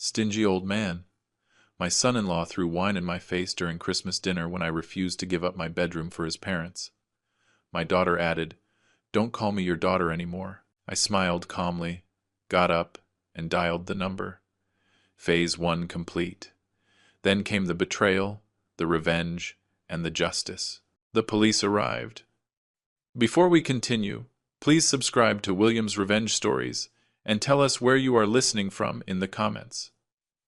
Stingy old man. My son-in-law threw wine in my face during Christmas dinner when I refused to give up my bedroom for his parents. My daughter added, "Don't call me your daughter anymore." I smiled calmly, got up, and dialed the number. Phase 1 complete. Then came the betrayal, the revenge, and the justice. The police arrived. Before we continue, please subscribe to William's Revenge Stories and tell us where you are listening from in the comments.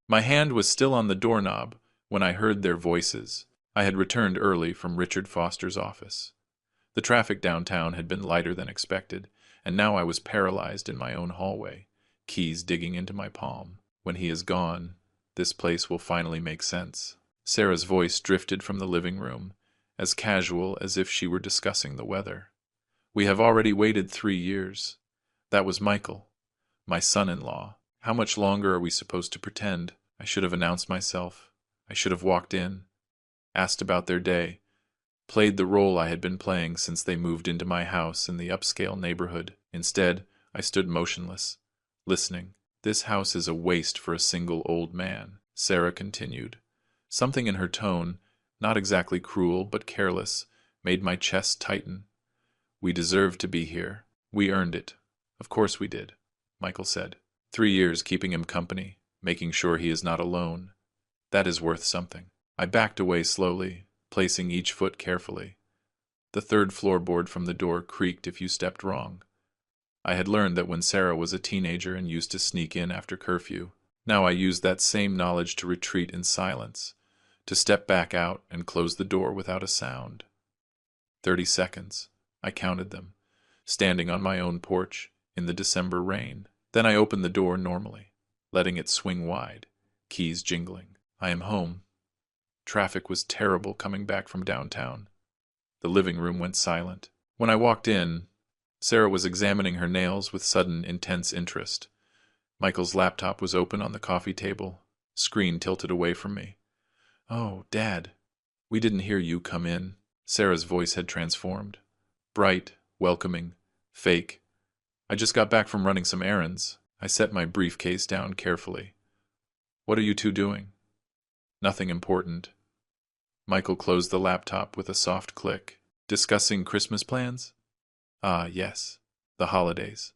My hand was still on the doorknob when I heard their voices. I had returned early from Richard Foster's office. The traffic downtown had been lighter than expected, and now I was paralyzed in my own hallway, keys digging into my palm. When he is gone, this place will finally make sense. Sarah's voice drifted from the living room, as casual as if she were discussing the weather. We have already waited 3 years. That was Michael, my son-in-law. How much longer are we supposed to pretend? I should have announced myself. I should have walked in, asked about their day, played the role I had been playing since they moved into my house in the upscale neighborhood. Instead, I stood motionless, listening. "This house is a waste for a single old man," Sarah continued. Something in her tone, not exactly cruel but careless, made my chest tighten. "We deserve to be here. We earned it." "Of course we did," Michael said. 3 years keeping him company, making sure he is not alone. That is worth something. I backed away slowly, placing each foot carefully. The third floorboard from the door creaked if you stepped wrong. I had learned that when Sarah was a teenager and used to sneak in after curfew. Now I used that same knowledge to retreat in silence, to step back out and close the door without a sound. 30 seconds. I counted them, standing on my own porch in the December rain. Then I opened the door normally, letting it swing wide, keys jingling. I am home. Traffic was terrible coming back from downtown. The living room went silent. When I walked in, Sarah was examining her nails with sudden, intense interest. Michael's laptop was open on the coffee table, screen tilted away from me. "Oh, Dad, we didn't hear you come in." Sarah's voice had transformed. Bright, welcoming, fake. "I just got back from running some errands." I set my briefcase down carefully. "What are you two doing?" "Nothing important." Michael closed the laptop with a soft click. "Discussing Christmas plans?" "Ah, yes. The holidays.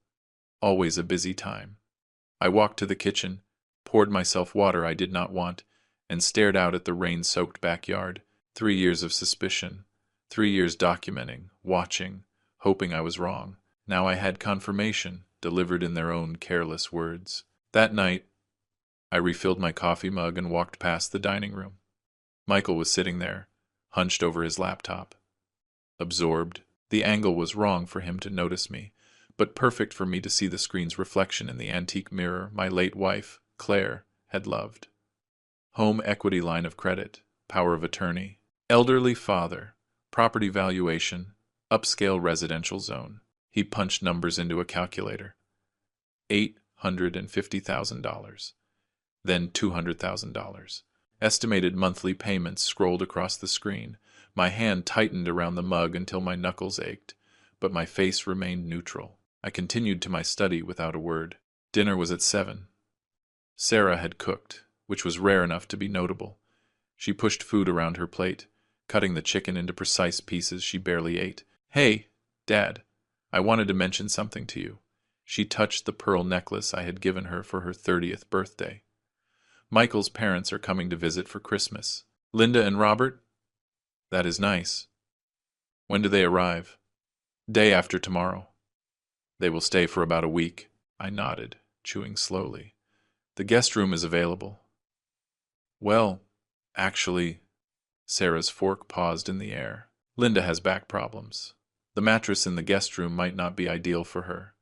Always a busy time." I walked to the kitchen, poured myself water I did not want, and stared out at the rain-soaked backyard. 3 years of suspicion. 3 years documenting, watching, hoping I was wrong. Now I had confirmation, delivered in their own careless words. That night, I refilled my coffee mug and walked past the dining room. Michael was sitting there, hunched over his laptop. Absorbed. The angle was wrong for him to notice me, but perfect for me to see the screen's reflection in the antique mirror my late wife, Claire, had loved. Home equity line of credit, power of attorney, elderly father, property valuation, upscale residential zone. He punched numbers into a calculator. $850,000. Then $200,000. Estimated monthly payments scrolled across the screen. My hand tightened around the mug until my knuckles ached, but my face remained neutral. I continued to my study without a word. Dinner was at 7. Sarah had cooked, which was rare enough to be notable. She pushed food around her plate, cutting the chicken into precise pieces she barely ate. "Hey, Dad, I wanted to mention something to you." She touched the pearl necklace I had given her for her 30th birthday. "Michael's parents are coming to visit for Christmas." "Linda and Robert?" "That is nice." "When do they arrive?" "Day after tomorrow." "They will stay for about a week." I nodded, chewing slowly. "The guest room is available." "Well, actually," Sarah's fork paused in the air. "Linda has back problems. The mattress in the guest room might not be ideal for her.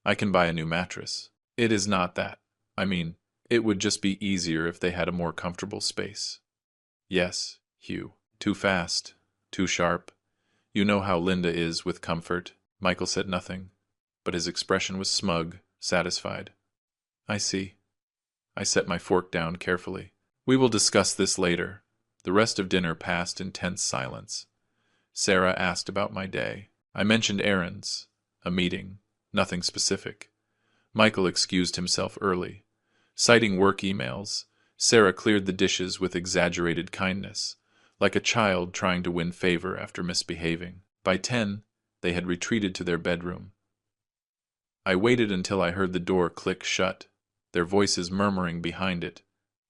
I can buy a new mattress." "It is not that. I mean, it would just be easier if they had a more comfortable space." "Yes, Hugh. Too fast. Too sharp. You know how Linda is with comfort." Michael said nothing, but his expression was smug, satisfied. "I see." I set my fork down carefully. "We will discuss this later." The rest of dinner passed in tense silence. Sarah asked about my day. I mentioned errands, a meeting, nothing specific. Michael excused himself early. Citing work emails, Sarah cleared the dishes with exaggerated kindness, like a child trying to win favor after misbehaving. By 10, they had retreated to their bedroom. I waited until I heard the door click shut, their voices murmuring behind it,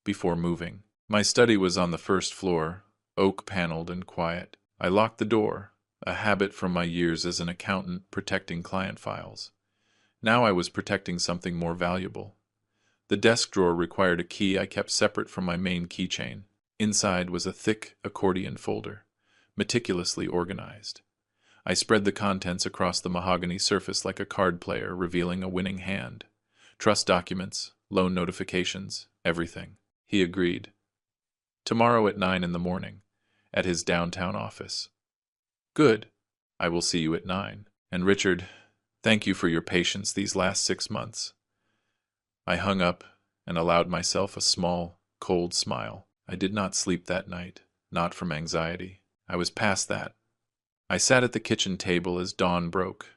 before moving. My study was on the first floor, oak-paneled and quiet. I locked the door, a habit from my years as an accountant protecting client files. Now I was protecting something more valuable. The desk drawer required a key I kept separate from my main keychain. Inside was a thick accordion folder, meticulously organized. I spread the contents across the mahogany surface like a card player revealing a winning hand. Trust documents, loan notifications, everything. He agreed. Tomorrow at 9 in the morning, at his downtown office. Good. I will see you at 9. And Richard, thank you for your patience these last 6 months. I hung up and allowed myself a small, cold smile. I did not sleep that night, not from anxiety. I was past that. I sat at the kitchen table as dawn broke.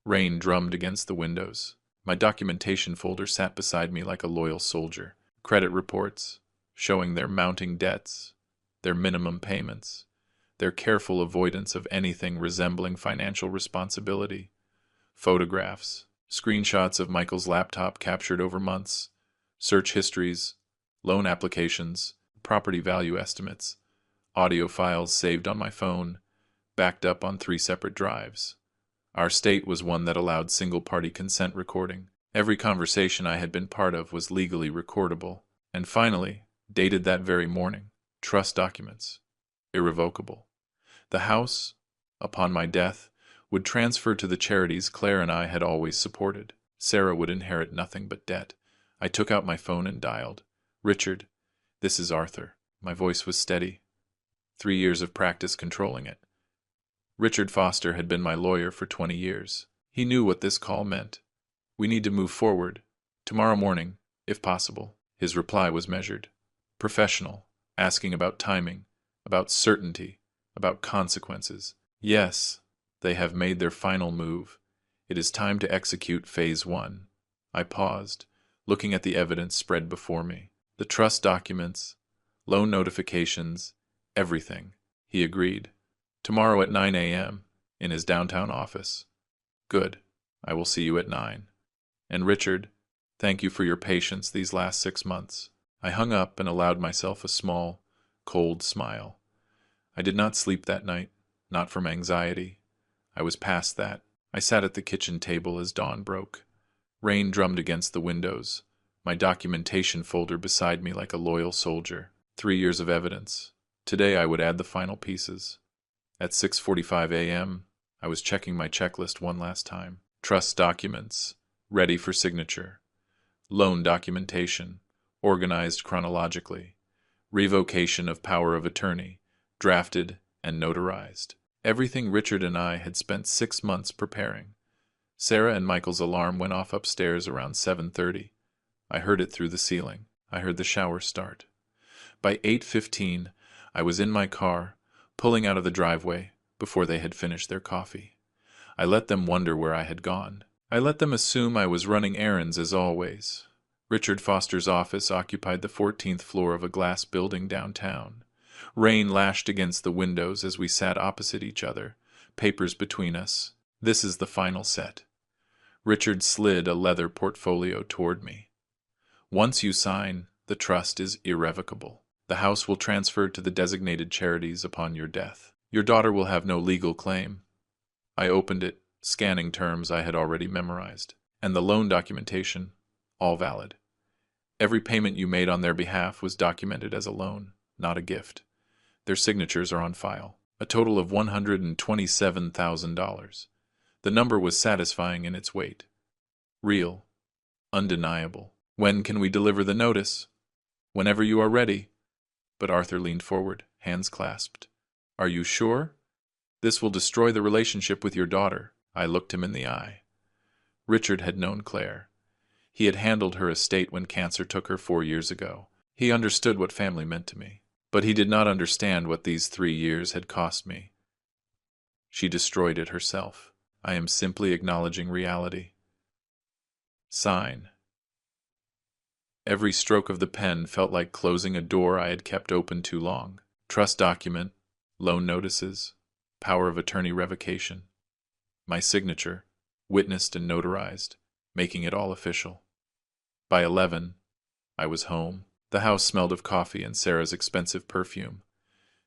Rain drummed against the windows. My documentation folder sat beside me like a loyal soldier. Credit reports, showing their mounting debts, their minimum payments, their careful avoidance of anything resembling financial responsibility. Photographs, screenshots of Michael's laptop captured over months, search histories, loan applications, property value estimates, audio files saved on my phone, backed up on 3 separate drives. Our state was one that allowed single-party consent recording. Every conversation I had been part of was legally recordable. And finally, dated that very morning, trust documents, irrevocable. The house, upon my death, would transfer to the charities Claire and I had always supported. Sarah would inherit nothing but debt. I took out my phone and dialed. Richard, this is Arthur. My voice was steady. 3 years of practice controlling it. Richard Foster had been my lawyer for 20 years. He knew what this call meant. We need to move forward. Tomorrow morning, if possible. His reply was measured. Professional, asking about timing, about certainty, about consequences. Yes, they have made their final move. It is time to execute phase 1. I paused, looking at the evidence spread before me. The trust documents, loan notifications, everything. He agreed. Tomorrow at 9 a.m., in his downtown office. Good. I will see you at 9. And Richard, thank you for your patience these last 6 months. I hung up and allowed myself a small, cold smile. I did not sleep that night, not from anxiety. I was past that. I sat at the kitchen table as dawn broke. Rain drummed against the windows, my documentation folder beside me like a loyal soldier. 3 years of evidence. Today I would add the final pieces. At 6:45 a.m., I was checking my checklist one last time. Trust documents, ready for signature. Loan documentation, organized chronologically. Revocation of power of attorney, drafted and notarized. Everything Richard and I had spent 6 months preparing. Sarah and Michael's alarm went off upstairs around 7:30. I heard it through the ceiling. I heard the shower start. By 8:15, I was in my car, pulling out of the driveway before they had finished their coffee. I let them wonder where I had gone. I let them assume I was running errands as always. Richard Foster's office occupied the 14th floor of a glass building downtown. Rain lashed against the windows as we sat opposite each other, papers between us. This is the final set. Richard slid a leather portfolio toward me. Once you sign, the trust is irrevocable. The house will transfer to the designated charities upon your death. Your daughter will have no legal claim. I opened it, scanning terms I had already memorized. And the loan documentation, all valid. Every payment you made on their behalf was documented as a loan, not a gift. Their signatures are on file. A total of $127,000. The number was satisfying in its weight. Real. Undeniable. When can we deliver the notice? Whenever you are ready. But Arthur leaned forward, hands clasped. Are you sure? This will destroy the relationship with your daughter. I looked him in the eye. Richard had known Claire. He had handled her estate when cancer took her 4 years ago. He understood what family meant to me. But he did not understand what these 3 years had cost me. She destroyed it herself. I am simply acknowledging reality. Sign. Every stroke of the pen felt like closing a door I had kept open too long. Trust document, loan notices, power of attorney revocation. My signature, witnessed and notarized, making it all official. By 11, I was home. The house smelled of coffee and Sarah's expensive perfume.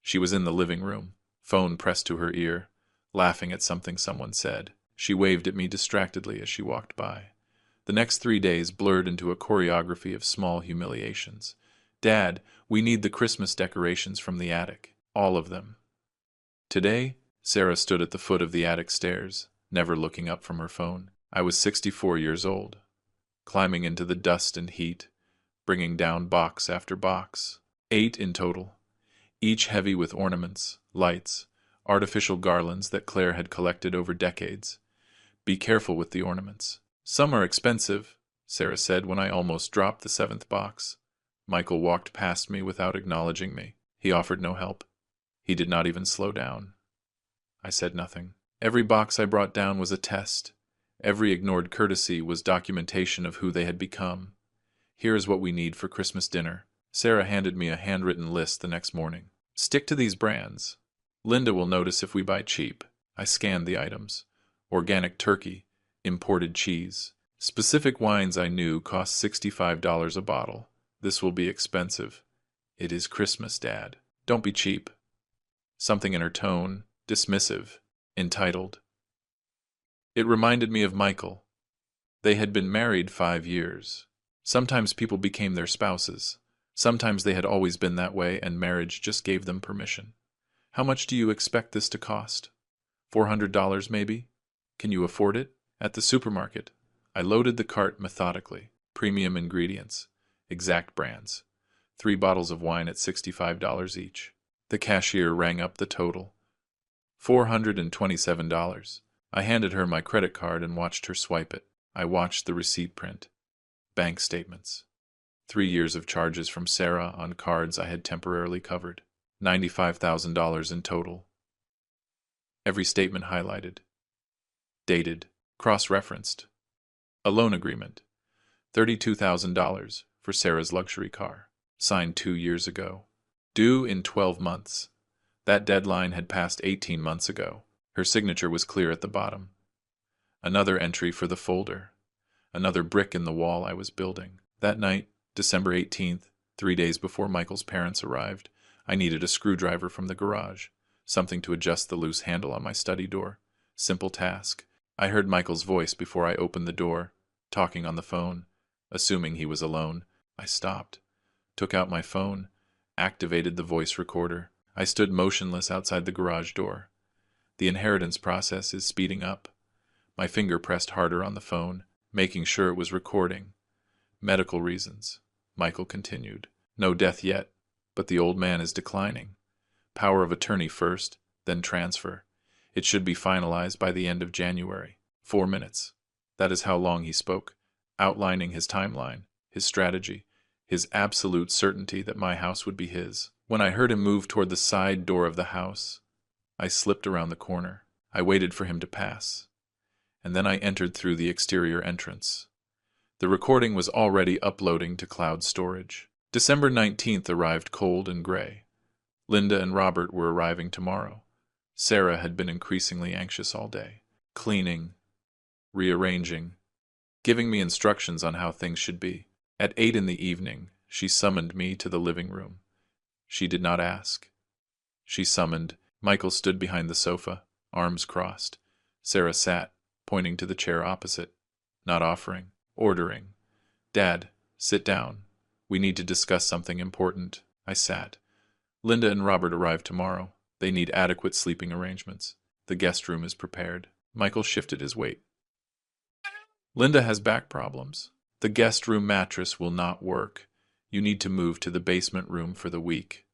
She was in the living room, phone pressed to her ear, laughing at something someone said. She waved at me distractedly as she walked by. The next 3 days blurred into a choreography of small humiliations. Dad, we need the Christmas decorations from the attic. All of them. Today, Sarah stood at the foot of the attic stairs, never looking up from her phone. I was 64 years old, climbing into the dust and heat, bringing down box after box. 8 in total, each heavy with ornaments, lights, artificial garlands that Claire had collected over decades. Be careful with the ornaments. Some are expensive, Sarah said when I almost dropped the 7th box. Michael walked past me without acknowledging me. He offered no help. He did not even slow down. I said nothing. Every box I brought down was a test. Every ignored courtesy was documentation of who they had become. Here is what we need for Christmas dinner. Sarah handed me a handwritten list the next morning. Stick to these brands. Linda will notice if we buy cheap. I scanned the items. Organic turkey, imported cheese. Specific wines I knew cost $65 a bottle. This will be expensive. It is Christmas, Dad. Don't be cheap. Something in her tone, dismissive, entitled. It reminded me of Michael. They had been married 5 years. Sometimes people became their spouses. Sometimes they had always been that way and marriage just gave them permission. How much do you expect this to cost? $400 maybe? Can you afford it? At the supermarket, I loaded the cart methodically. Premium ingredients, exact brands. 3 bottles of wine at $65 each. The cashier rang up the total. $427. I handed her my credit card and watched her swipe it. I watched the receipt print. Bank statements. 3 years of charges from Sarah on cards I had temporarily covered. $95,000 in total. Every statement highlighted. Dated. Cross-referenced. A loan agreement. $32,000 for Sarah's luxury car. Signed 2 years ago. Due in 12 months. That deadline had passed 18 months ago. Her signature was clear at the bottom. Another entry for the folder. Another brick in the wall I was building. That night, December 18th, 3 days before Michael's parents arrived, I needed a screwdriver from the garage, something to adjust the loose handle on my study door. Simple task. I heard Michael's voice before I opened the door, talking on the phone. Assuming he was alone, I stopped, took out my phone, activated the voice recorder. I stood motionless outside the garage door. The inheritance process is speeding up. My finger pressed harder on the phone, making sure it was recording. Medical reasons. Michael continued. No death yet, but the old man is declining. Power of attorney first, then transfer. It should be finalized by the end of January. 4 minutes. That is how long he spoke, outlining his timeline, his strategy, his absolute certainty that my house would be his. When I heard him move toward the side door of the house, I slipped around the corner. I waited for him to pass, and then I entered through the exterior entrance. The recording was already uploading to cloud storage. December 19th arrived cold and gray. Linda and Robert were arriving tomorrow. Sarah had been increasingly anxious all day, cleaning, rearranging, giving me instructions on how things should be. At 8 in the evening, she summoned me to the living room. She did not ask. She summoned. Michael stood behind the sofa, arms crossed. Sarah sat, pointing to the chair opposite, not offering, ordering. Dad, sit down. We need to discuss something important. I sat. Linda and Robert arrive tomorrow. They need adequate sleeping arrangements. The guest room is prepared. Michael shifted his weight. Linda has back problems. The guest room mattress will not work. You need to move to the basement room for the week.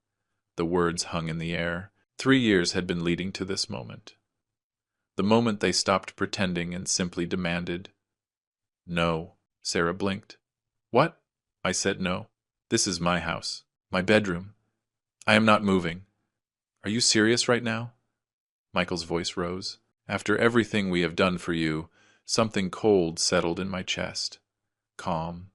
The words hung in the air. 3 years had been leading to this moment. The moment they stopped pretending and simply demanded. No. Sarah blinked. What? I said no. This is my house. My bedroom. I am not moving. Are you serious right now? Michael's voice rose. After everything we have done for you, something cold settled in my chest. Calm.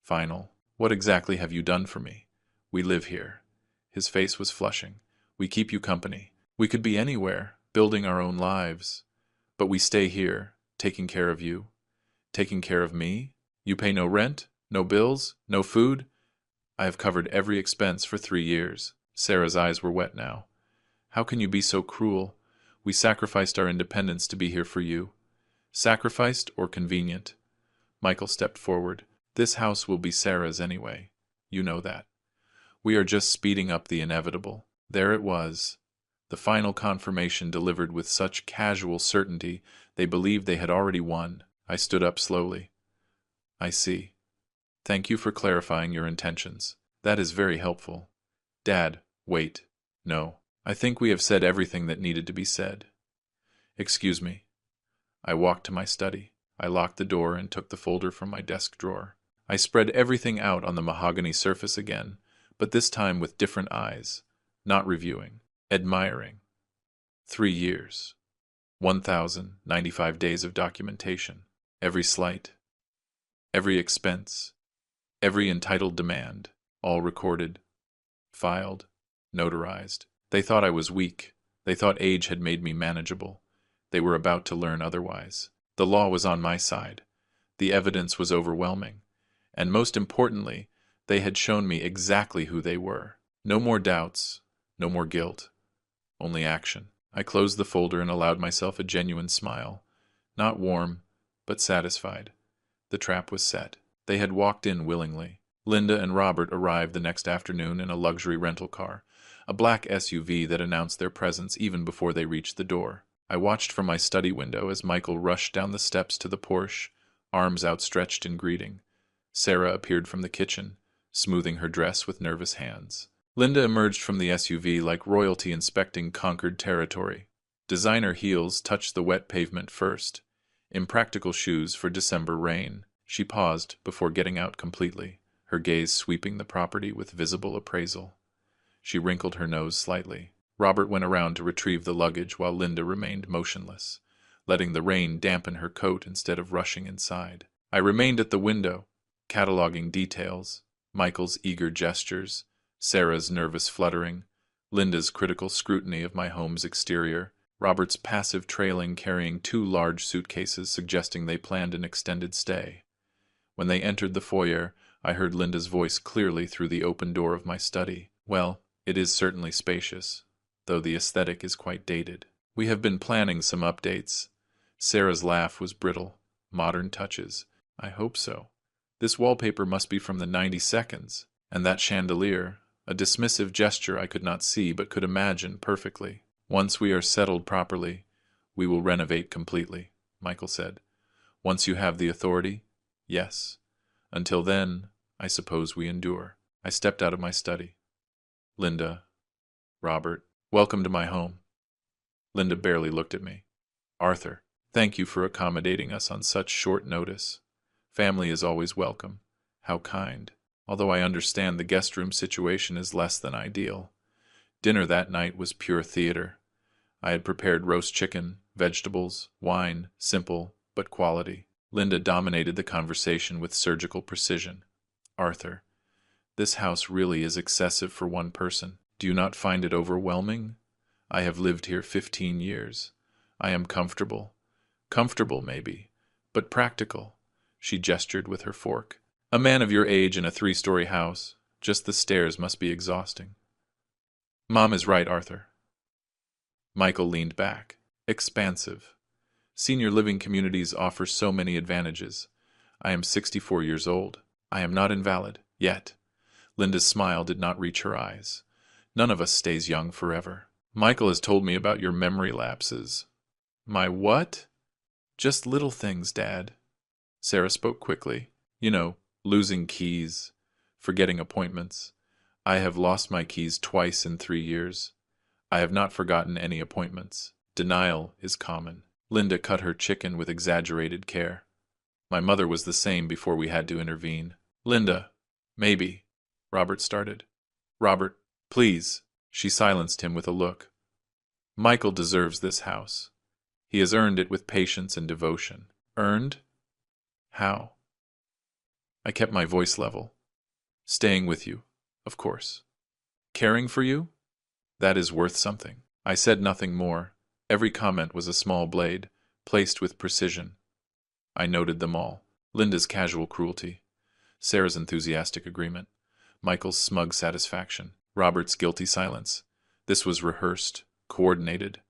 Final. What exactly have you done for me? We live here. His face was flushing. We keep you company. We could be anywhere, building our own lives. But we stay here, taking care of you. Taking care of me? You pay no rent, no bills, no food? I have covered every expense for 3 years. Sarah's eyes were wet now. How can you be so cruel? We sacrificed our independence to be here for you. Sacrificed or convenient? Michael stepped forward. This house will be Sarah's anyway. You know that. We are just speeding up the inevitable. There it was. The final confirmation delivered with such casual certainty they believed they had already won. I stood up slowly. I see. Thank you for clarifying your intentions. That is very helpful. Dad, wait. No. I think we have said everything that needed to be said. Excuse me. I walked to my study. I locked the door and took the folder from my desk drawer. I spread everything out on the mahogany surface again, but this time with different eyes, not reviewing, admiring. 3 years. 1,095 days of documentation. Every slight, every expense, every entitled demand, all recorded, filed, notarized. They thought I was weak. They thought age had made me manageable. They were about to learn otherwise. The law was on my side. The evidence was overwhelming. And most importantly, they had shown me exactly who they were. No more doubts, no more guilt, only action. I closed the folder and allowed myself a genuine smile. Not warm, but satisfied. The trap was set. They had walked in willingly. Linda and Robert arrived the next afternoon in a luxury rental car, a black SUV that announced their presence even before they reached the door. I watched from my study window as Michael rushed down the steps to the Porsche, arms outstretched in greeting. Sarah appeared from the kitchen, smoothing her dress with nervous hands. Linda emerged from the SUV like royalty inspecting conquered territory. Designer heels touched the wet pavement first. Impractical shoes for December rain. She paused before getting out completely, her gaze sweeping the property with visible appraisal. She wrinkled her nose slightly. Robert went around to retrieve the luggage while Linda remained motionless, letting the rain dampen her coat instead of rushing inside. I remained at the window, cataloging details, Michael's eager gestures, Sarah's nervous fluttering, Linda's critical scrutiny of my home's exterior, Robert's passive trailing carrying 2 large suitcases suggesting they planned an extended stay. When they entered the foyer, I heard Linda's voice clearly through the open door of my study. Well, it is certainly spacious, though the aesthetic is quite dated. We have been planning some updates. Sarah's laugh was brittle. Modern touches. I hope so. This wallpaper must be from the 90 seconds. And that chandelier, a dismissive gesture I could not see but could imagine perfectly. Once we are settled properly, we will renovate completely, Michael said. Once you have the authority, yes. Until then, I suppose we endure. I stepped out of my study. Linda, Robert, welcome to my home. Linda barely looked at me. Arthur, thank you for accommodating us on such short notice. Family is always welcome. How kind. Although I understand the guest room situation is less than ideal. Dinner that night was pure theater. I had prepared roast chicken, vegetables, wine, simple, but quality. Linda dominated the conversation with surgical precision. Arthur, this house really is excessive for one person. Do you not find it overwhelming? I have lived here 15 years. I am comfortable. Comfortable, maybe, but practical. She gestured with her fork. A man of your age in a 3-story house, just the stairs must be exhausting. Mom is right, Arthur. Michael leaned back, expansive. Senior living communities offer so many advantages. I am 64 years old. I am not invalid, yet. Linda's smile did not reach her eyes. None of us stays young forever. Michael has told me about your memory lapses. My what? Just little things, Dad. Sarah spoke quickly. You know, losing keys, forgetting appointments. I have lost my keys twice in 3 years. I have not forgotten any appointments. Denial is common. Linda cut her chicken with exaggerated care. My mother was the same before we had to intervene. Linda, maybe. Robert started. Robert, please. She silenced him with a look. Michael deserves this house. He has earned it with patience and devotion. Earned? How? I kept my voice level. Staying with you, of course. Caring for you? That is worth something. I said nothing more. Every comment was a small blade, placed with precision. I noted them all. Linda's casual cruelty, Sarah's enthusiastic agreement, Michael's smug satisfaction, Robert's guilty silence. This was rehearsed, coordinated.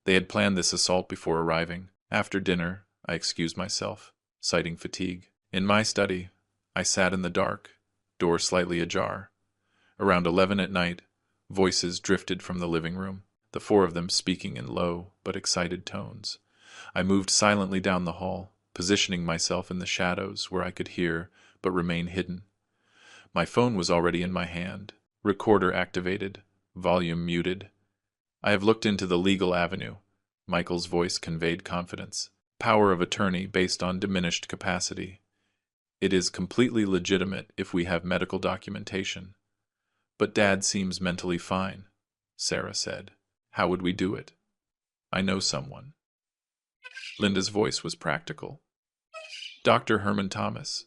They had planned this assault before arriving. After dinner, I excused myself, citing fatigue. In my study, I sat in the dark, door slightly ajar. Around 11 at night, voices drifted from the living room, the four of them speaking in low but excited tones. I moved silently down the hall, positioning myself in the shadows where I could hear but remain hidden. My phone was already in my hand, recorder activated, volume muted. I have looked into the legal avenue. Michael's voice conveyed confidence. Power of attorney based on diminished capacity. It is completely legitimate if we have medical documentation. But Dad seems mentally fine, Sarah said. How would we do it? I know someone. Linda's voice was practical. Dr. Herman Thomas.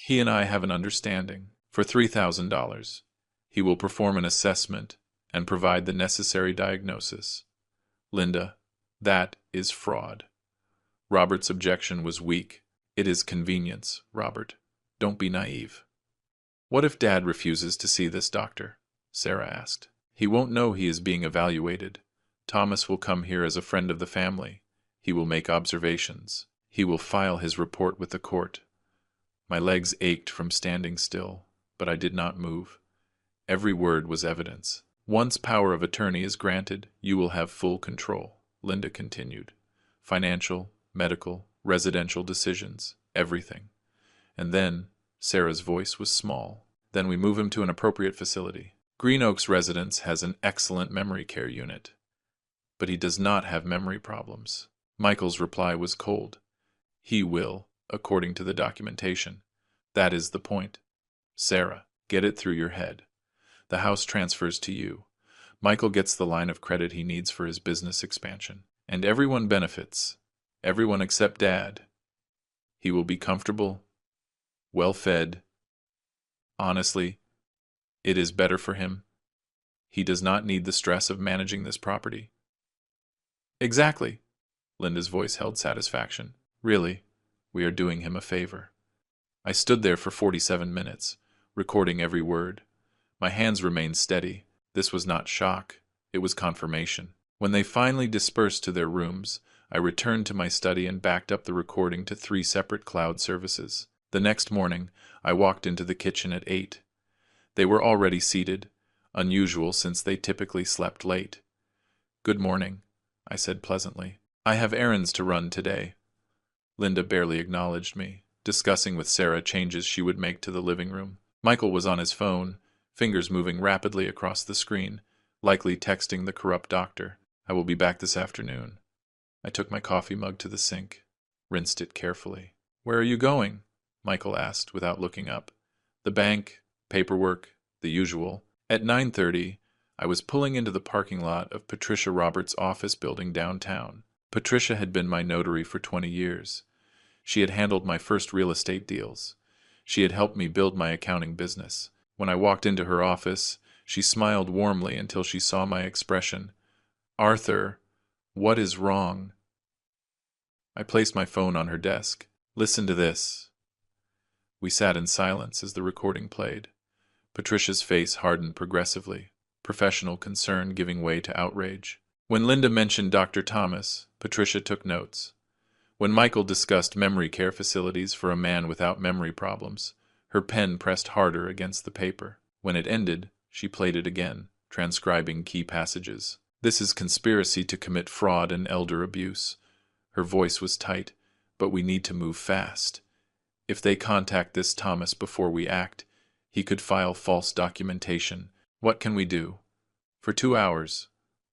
He and I have an understanding. For $3,000, he will perform an assessment and provide the necessary diagnosis. Linda, that is fraud. Robert's objection was weak. It is convenience, Robert. Don't be naive. What if Dad refuses to see this doctor? Sarah asked. He won't know he is being evaluated. Thomas will come here as a friend of the family. He will make observations. He will file his report with the court. My legs ached from standing still, but I did not move. Every word was evidence. Once power of attorney is granted, you will have full control, Linda continued. Financial, medical, residential decisions, everything. And then, Sarah's voice was small. Then we move him to an appropriate facility. Green Oaks Residence has an excellent memory care unit. But he does not have memory problems. Michael's reply was cold. He will, according to the documentation. That is the point. Sarah, get it through your head. The house transfers to you. Michael gets the line of credit he needs for his business expansion. And everyone benefits. Everyone except Dad. He will be comfortable, well-fed. Honestly, it is better for him. He does not need the stress of managing this property. Exactly. Linda's voice held satisfaction. Really, we are doing him a favor. I stood there for 47 minutes, recording every word. My hands remained steady. This was not shock. It was confirmation. When they finally dispersed to their rooms, I returned to my study and backed up the recording to 3 separate cloud services. The next morning, I walked into the kitchen at 8. They were already seated, unusual since they typically slept late. Good morning, I said pleasantly. I have errands to run today. Linda barely acknowledged me, discussing with Sarah changes she would make to the living room. Michael was on his phone, fingers moving rapidly across the screen, likely texting the corrupt doctor. I will be back this afternoon. I took my coffee mug to the sink, rinsed it carefully. Where are you going? Michael asked without looking up. The bank, paperwork, the usual. At 9:30, I was pulling into the parking lot of Patricia Roberts' office building downtown. Patricia had been my notary for 20 years. She had handled my first real estate deals. She had helped me build my accounting business. When I walked into her office, she smiled warmly until she saw my expression. Arthur, what is wrong? I placed my phone on her desk. Listen to this. We sat in silence as the recording played. Patricia's face hardened progressively, professional concern giving way to outrage. When Linda mentioned Dr. Thomas, Patricia took notes. When Michael discussed memory care facilities for a man without memory problems, her pen pressed harder against the paper. When it ended, she played it again, transcribing key passages. This is conspiracy to commit fraud and elder abuse. Her voice was tight, but we need to move fast. If they contact this Thomas before we act, he could file false documentation. What can we do? For 2 hours,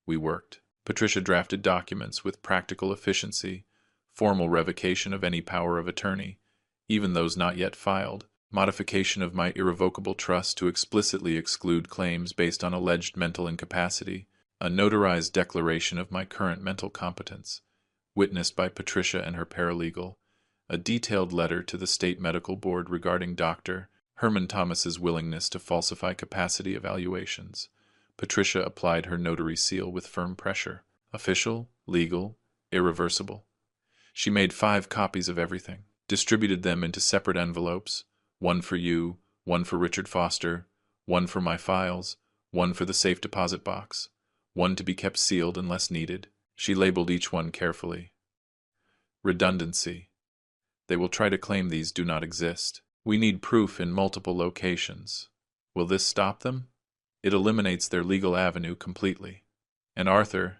we worked. Patricia drafted documents with practical efficiency, formal revocation of any power of attorney, even those not yet filed, modification of my irrevocable trust to explicitly exclude claims based on alleged mental incapacity, a notarized declaration of my current mental competence, witnessed by Patricia and her paralegal, a detailed letter to the state medical board regarding Dr. Herman Thomas's willingness to falsify capacity evaluations. Patricia applied her notary seal with firm pressure. Official, legal, irreversible. She made 5 copies of everything, distributed them into separate envelopes, one for you, one for Richard Foster, one for my files, one for the safe deposit box, one to be kept sealed unless needed. She labeled each one carefully. Redundancy. They will try to claim these do not exist. We need proof in multiple locations. Will this stop them? It eliminates their legal avenue completely. And Arthur,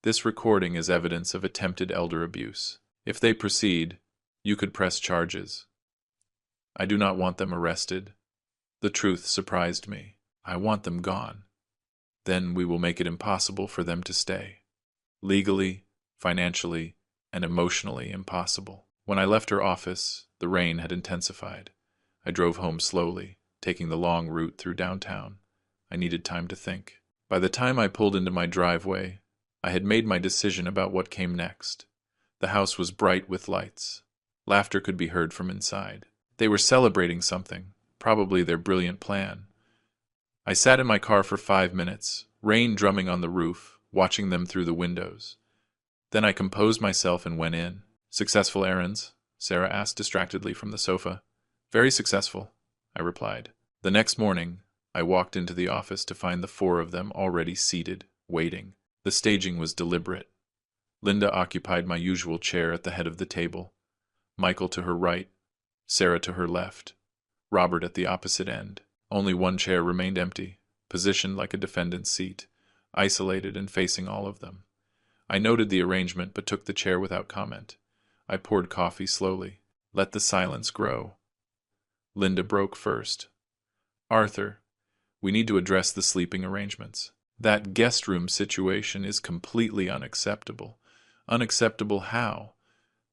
this recording is evidence of attempted elder abuse. If they proceed, you could press charges. I do not want them arrested. The truth surprised me. I want them gone. Then we will make it impossible for them to stay. Legally, financially, and emotionally impossible. When I left her office, the rain had intensified. I drove home slowly, taking the long route through downtown. I needed time to think. By the time I pulled into my driveway, I had made my decision about what came next. The house was bright with lights. Laughter could be heard from inside. They were celebrating something, probably their brilliant plan. I sat in my car for 5 minutes, rain drumming on the roof, watching them through the windows. Then I composed myself and went in. Successful errands? Sarah asked distractedly from the sofa. Very successful, I replied. The next morning, I walked into the office to find the 4 of them already seated, waiting. The staging was deliberate. Linda occupied my usual chair at the head of the table, Michael to her right, Sarah to her left, Robert at the opposite end. Only one chair remained empty, positioned like a defendant's seat, isolated and facing all of them. I noted the arrangement but took the chair without comment. I poured coffee slowly. Let the silence grow. Linda broke first. Arthur, we need to address the sleeping arrangements. That guest room situation is completely unacceptable. Unacceptable how?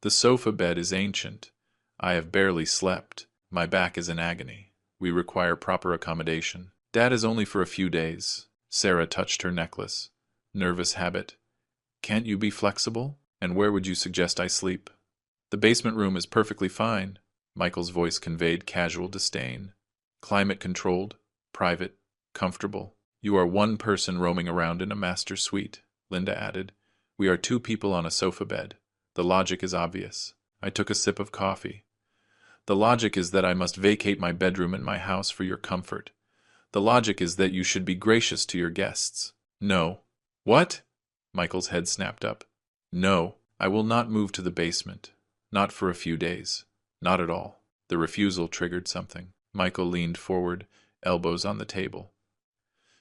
The sofa bed is ancient. I have barely slept. My back is in agony. We require proper accommodation. Dad is only for a few days. Sarah touched her necklace. Nervous habit. Can't you be flexible? And where would you suggest I sleep? The basement room is perfectly fine. Michael's voice conveyed casual disdain. Climate-controlled, private, comfortable. You are one person roaming around in a master suite, Linda added. We are 2 people on a sofa bed. The logic is obvious. I took a sip of coffee. The logic is that I must vacate my bedroom in my house for your comfort. The logic is that you should be gracious to your guests. No. What? Michael's head snapped up. No, I will not move to the basement. Not for a few days. Not at all. The refusal triggered something. Michael leaned forward, elbows on the table.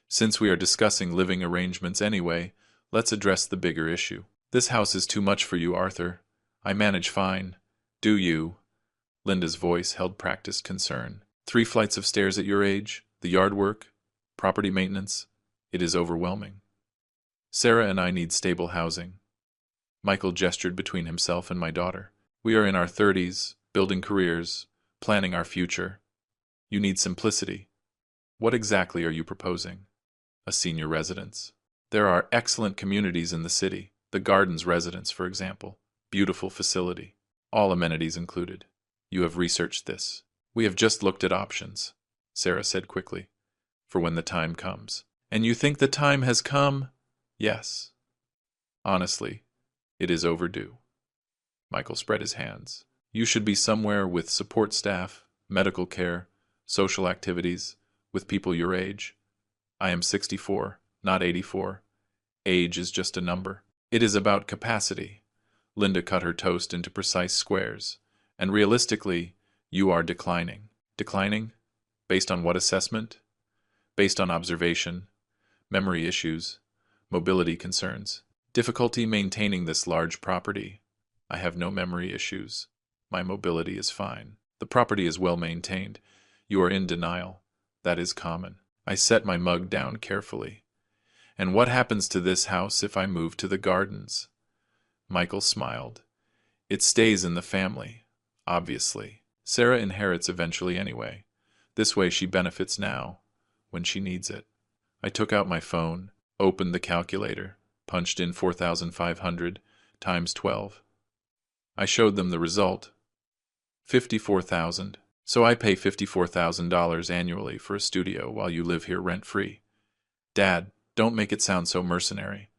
Since we are discussing living arrangements anyway, let's address the bigger issue. This house is too much for you, Arthur. I manage fine. Do you? Linda's voice held practiced concern. 3 flights of stairs at your age, the yard work, property maintenance. It is overwhelming. Sarah and I need stable housing. Michael gestured between himself and my daughter. We are in our 30s, building careers, planning our future. You need simplicity. What exactly are you proposing? A senior residence. There are excellent communities in the city. The Gardens residence, for example. Beautiful facility. All amenities included. You have researched this. We have just looked at options, Sarah said quickly, for when the time comes. And you think the time has come? Yes. Honestly, it is overdue. Michael spread his hands. You should be somewhere with support staff, medical care, social activities, with people your age. I am 64, not 84. Age is just a number. It is about capacity. Linda cut her toast into precise squares. And realistically, you are declining. Declining? Based on what assessment? Based on observation, memory issues, mobility concerns, difficulty maintaining this large property. I have no memory issues. My mobility is fine. The property is well maintained. You are in denial. That is common. I set my mug down carefully. And what happens to this house if I move to the Gardens? Michael smiled. It stays in the family, obviously. Sarah inherits eventually anyway. This way she benefits now, when she needs it. I took out my phone, opened the calculator, punched in 4,500 times 12. I showed them the result. 54,000. So I pay $54,000 annually for a studio while you live here rent-free. Dad, don't make it sound so mercenary.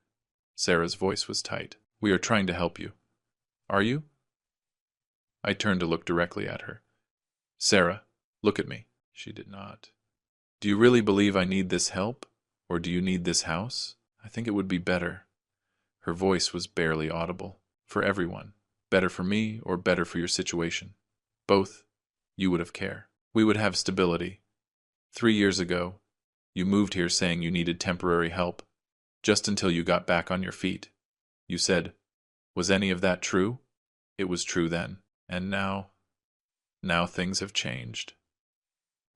Sarah's voice was tight. We are trying to help you. Are you? I turned to look directly at her. Sarah, look at me. She did not. Do you really believe I need this help? Or do you need this house? I think it would be better. Her voice was barely audible. For everyone. Better for me or better for your situation? Both. You would have care. We would have stability. 3 years ago, you moved here saying you needed temporary help, just until you got back on your feet. You said, was any of that true? It was true then. And now things have changed.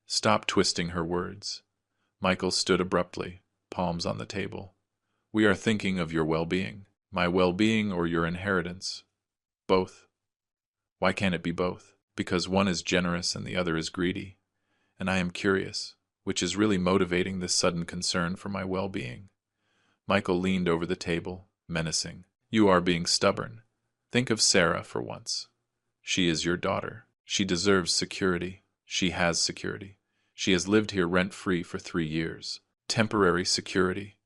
Stop twisting her words. Michael stood abruptly, palms on the table. We are thinking of your well-being. My well-being or your inheritance. Both. Why can't it be both? Because one is generous and the other is greedy. And I am curious, which is really motivating this sudden concern for my well-being. Michael leaned over the table, menacing. You are being stubborn. Think of Sarah for once. She is your daughter. She deserves security. She has security. She has lived here rent-free for 3 years. Temporary security.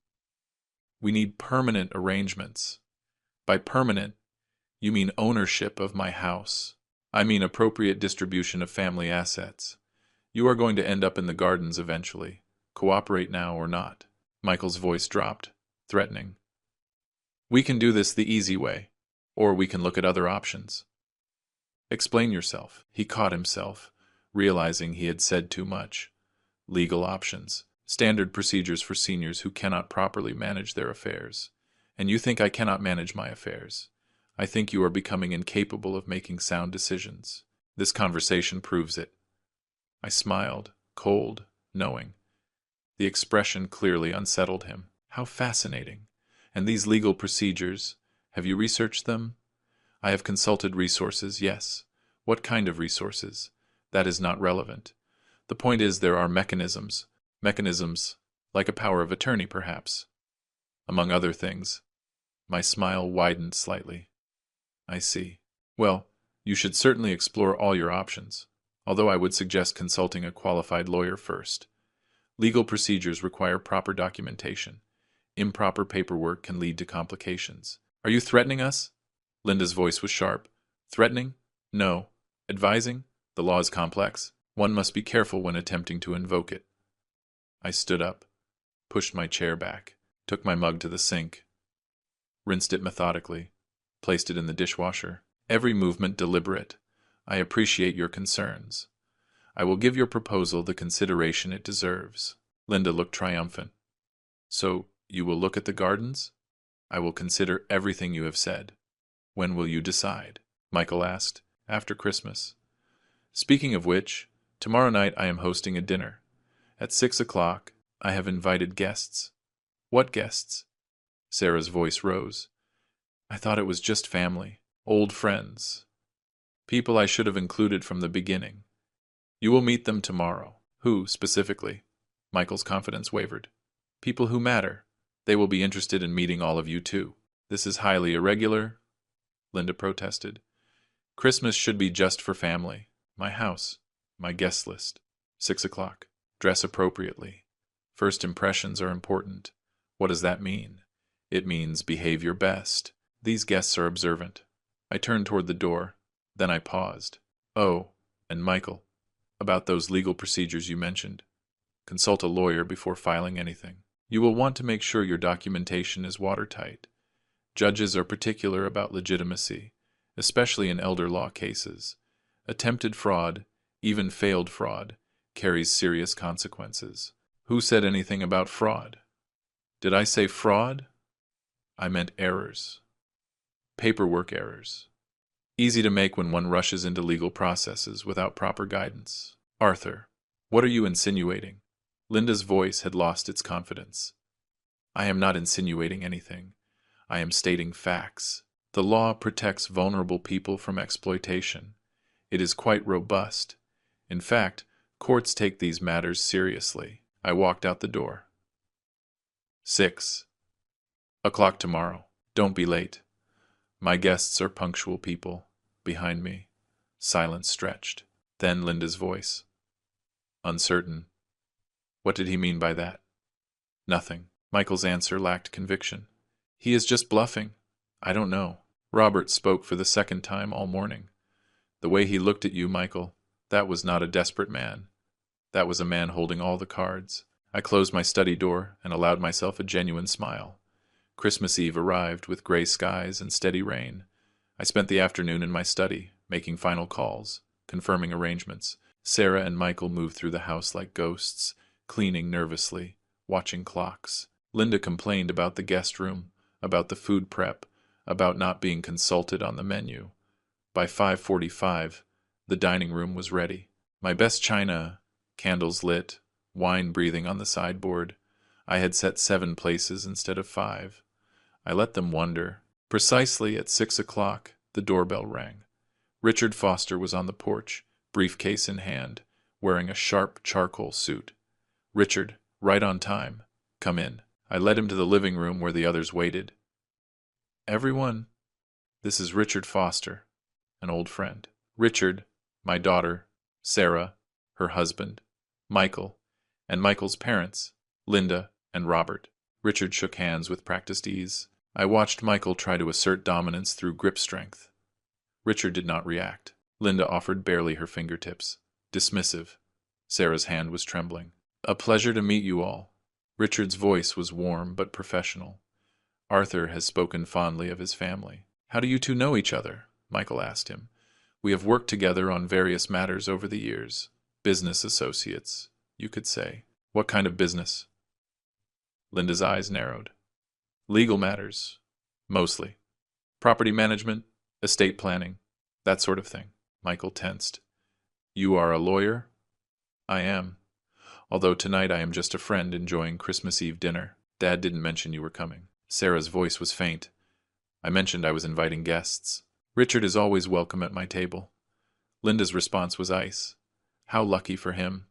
We need permanent arrangements. By permanent, you mean ownership of my house. I mean appropriate distribution of family assets. You are going to end up in the gardens eventually. Cooperate now or not. Michael's voice dropped, threatening. We can do this the easy way, or we can look at other options. Explain yourself. He caught himself, realizing he had said too much. Legal options. Standard procedures for seniors who cannot properly manage their affairs. And you think I cannot manage my affairs. I think you are becoming incapable of making sound decisions. This conversation proves it. I smiled, cold, knowing. The expression clearly unsettled him. How fascinating. And these legal procedures, have you researched them? I have consulted resources, yes. What kind of resources? That is not relevant. The point is there are mechanisms like a power of attorney, perhaps. Among other things. My smile widened slightly. I see. Well, you should certainly explore all your options, although I would suggest consulting a qualified lawyer first. Legal procedures require proper documentation. Improper paperwork can lead to complications. Are you threatening us? Linda's voice was sharp. Threatening? No. Advising? The law is complex. One must be careful when attempting to invoke it. I stood up, pushed my chair back, took my mug to the sink, rinsed it methodically, placed it in the dishwasher. Every movement deliberate. I appreciate your concerns. I will give your proposal the consideration it deserves. Linda looked triumphant. So, you will look at the gardens? I will consider everything you have said. When will you decide? Michael asked. After Christmas. Speaking of which, tomorrow night I am hosting a dinner. At 6 o'clock, I have invited guests. What guests? Sarah's voice rose. I thought it was just family, old friends. People I should have included from the beginning. You will meet them tomorrow. Who, specifically? Michael's confidence wavered. People who matter. They will be interested in meeting all of you too. This is highly irregular, Linda protested. Christmas should be just for family. My house. My guest list. 6 o'clock. Dress appropriately. First impressions are important. What does that mean? It means behave your best. These guests are observant. I turned toward the door. Then I paused. Oh, and Michael, about those legal procedures you mentioned. Consult a lawyer before filing anything. You will want to make sure your documentation is watertight. Judges are particular about legitimacy, especially in elder law cases. Attempted fraud, even failed fraud, carries serious consequences. Who said anything about fraud? Did I say fraud? I meant errors. Paperwork errors. Easy to make when one rushes into legal processes without proper guidance. Arthur, what are you insinuating? Linda's voice had lost its confidence. I am not insinuating anything. I am stating facts. The law protects vulnerable people from exploitation. It is quite robust. In fact, courts take these matters seriously. I walked out the door. 6 o'clock tomorrow. Don't be late. My guests are punctual people. Behind me, silence stretched. Then Linda's voice. Uncertain. What did he mean by that? Nothing. Michael's answer lacked conviction. He is just bluffing. I don't know. Robert spoke for the second time all morning. The way he looked at you, Michael, that was not a desperate man. That was a man holding all the cards. I closed my study door and allowed myself a genuine smile. Christmas Eve arrived with gray skies and steady rain. I spent the afternoon in my study, making final calls, confirming arrangements. Sarah and Michael moved through the house like ghosts, cleaning nervously, watching clocks. Linda complained about the guest room, about the food prep, about not being consulted on the menu. By 5:45, the dining room was ready. My best china, candles lit, wine breathing on the sideboard. I had set 7 places instead of 5. I let them wonder. Precisely at 6 o'clock, the doorbell rang. Richard Foster was on the porch, briefcase in hand, wearing a sharp charcoal suit. Richard, right on time. Come in. I led him to the living room where the others waited. Everyone, this is Richard Foster, an old friend. Richard, my daughter, Sarah, her husband, Michael, and Michael's parents, Linda and Robert. Richard shook hands with practiced ease. I watched Michael try to assert dominance through grip strength. Richard did not react. Linda offered barely her fingertips. Dismissive. Sarah's hand was trembling. A pleasure to meet you all. Richard's voice was warm but professional. Arthur has spoken fondly of his family. How do you two know each other? Michael asked him. We have worked together on various matters over the years. Business associates, you could say. What kind of business? Linda's eyes narrowed. Legal matters, mostly. Property management, estate planning, that sort of thing. Michael tensed. You are a lawyer? I am. Although tonight I am just a friend enjoying Christmas Eve dinner. Dad didn't mention you were coming. Sarah's voice was faint. I mentioned I was inviting guests. Richard is always welcome at my table. Linda's response was ice. How lucky for him.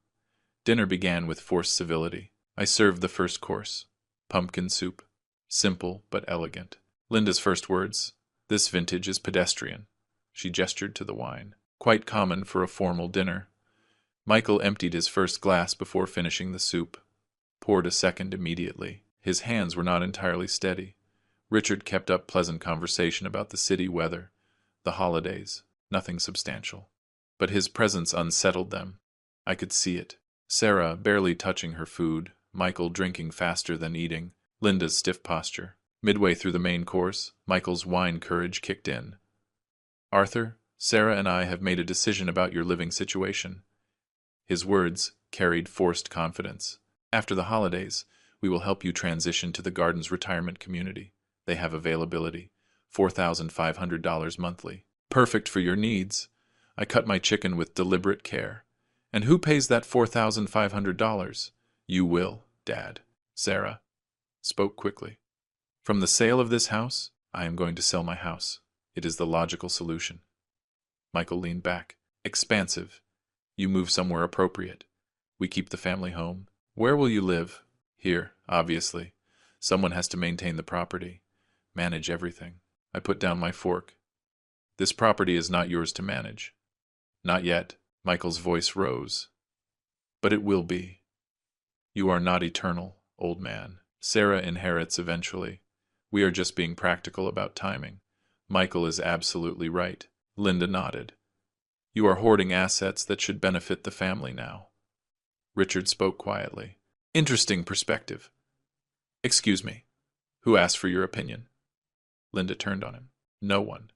Dinner began with forced civility. I served the first course. Pumpkin soup. Simple but elegant. Linda's first words. This vintage is pedestrian. She gestured to the wine. Quite common for a formal dinner. Michael emptied his first glass before finishing the soup. Poured a second immediately. His hands were not entirely steady. Richard kept up pleasant conversation about the city weather, the holidays, nothing substantial. But his presence unsettled them. I could see it. Sarah barely touching her food, Michael drinking faster than eating, Linda's stiff posture. Midway through the main course, Michael's wine courage kicked in. Arthur, Sarah and I have made a decision about your living situation. His words carried forced confidence. After the holidays, we will help you transition to the Gardens retirement community. They have availability. $4,500 monthly. Perfect for your needs. I cut my chicken with deliberate care. And who pays that $4,500? You will, Dad. Sarah spoke quickly. From the sale of this house, I am going to sell my house. It is the logical solution. Michael leaned back. Expansive. You move somewhere appropriate. We keep the family home. Where will you live? Here, obviously. Someone has to maintain the property. Manage everything. I put down my fork. This property is not yours to manage. Not yet. Michael's voice rose. But it will be. You are not eternal, old man. Sarah inherits eventually. We are just being practical about timing. Michael is absolutely right. Linda nodded. You are hoarding assets that should benefit the family now. Richard spoke quietly. Interesting perspective. Excuse me. Who asked for your opinion? Linda turned on him. No one.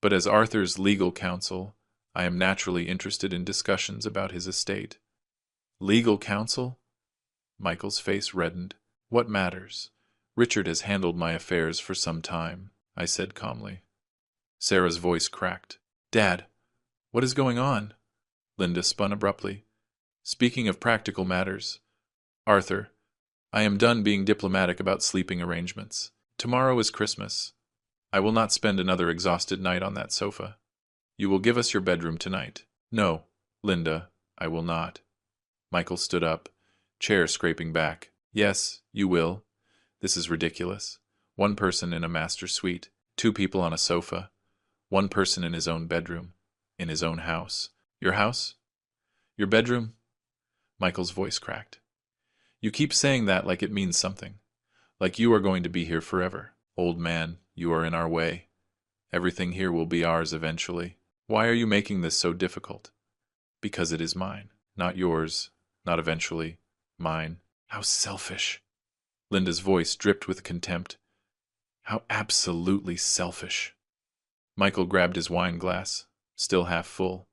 But as Arthur's legal counsel, I am naturally interested in discussions about his estate. Legal counsel? Michael's face reddened. What matters? Richard has handled my affairs for some time, I said calmly. Sarah's voice cracked. Dad, what is going on? Linda spun abruptly. Speaking of practical matters, Arthur, I am done being diplomatic about sleeping arrangements. Tomorrow is Christmas. I will not spend another exhausted night on that sofa. You will give us your bedroom tonight. No, Linda, I will not. Michael stood up, chair scraping back. Yes, you will. This is ridiculous. One person in a master suite, 2 people on a sofa, 1 person in his own bedroom, in his own house. Your house? Your bedroom? Michael's voice cracked. You keep saying that like it means something. Like you are going to be here forever. Old man, you are in our way. Everything here will be ours eventually. Why are you making this so difficult? Because it is mine. Not yours. Not eventually. Mine. How selfish. Linda's voice dripped with contempt. How absolutely selfish. Michael grabbed his wine glass, still half full.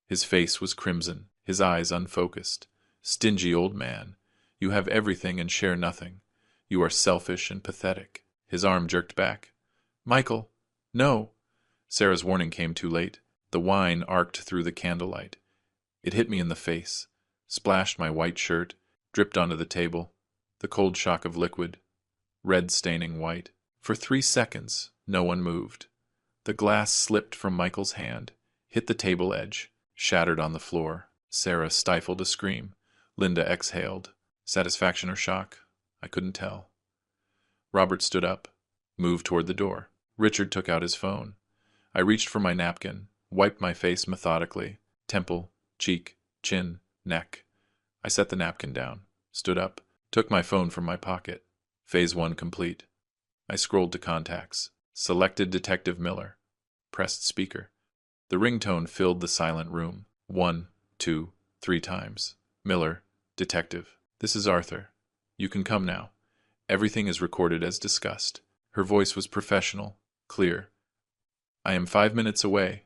His face was crimson, his eyes unfocused. Stingy old man. You have everything and share nothing. You are selfish and pathetic. His arm jerked back. Michael, no. Sarah's warning came too late. The wine arced through the candlelight. It hit me in the face, splashed my white shirt, dripped onto the table. The cold shock of liquid, red staining white. For 3 seconds, no one moved. The glass slipped from Michael's hand, hit the table edge, shattered on the floor. Sarah stifled a scream. Linda exhaled. Satisfaction or shock? I couldn't tell. Robert stood up, moved toward the door. Richard took out his phone. I reached for my napkin, wiped my face methodically. Temple, cheek, chin, neck. I set the napkin down, stood up, took my phone from my pocket. Phase 1 complete. I scrolled to contacts, selected Detective Miller, pressed speaker. The ringtone filled the silent room. 1, 2, 3 times. Miller, detective. This is Arthur. You can come now. Everything is recorded as discussed. Her voice was professional, clear. I am 5 minutes away.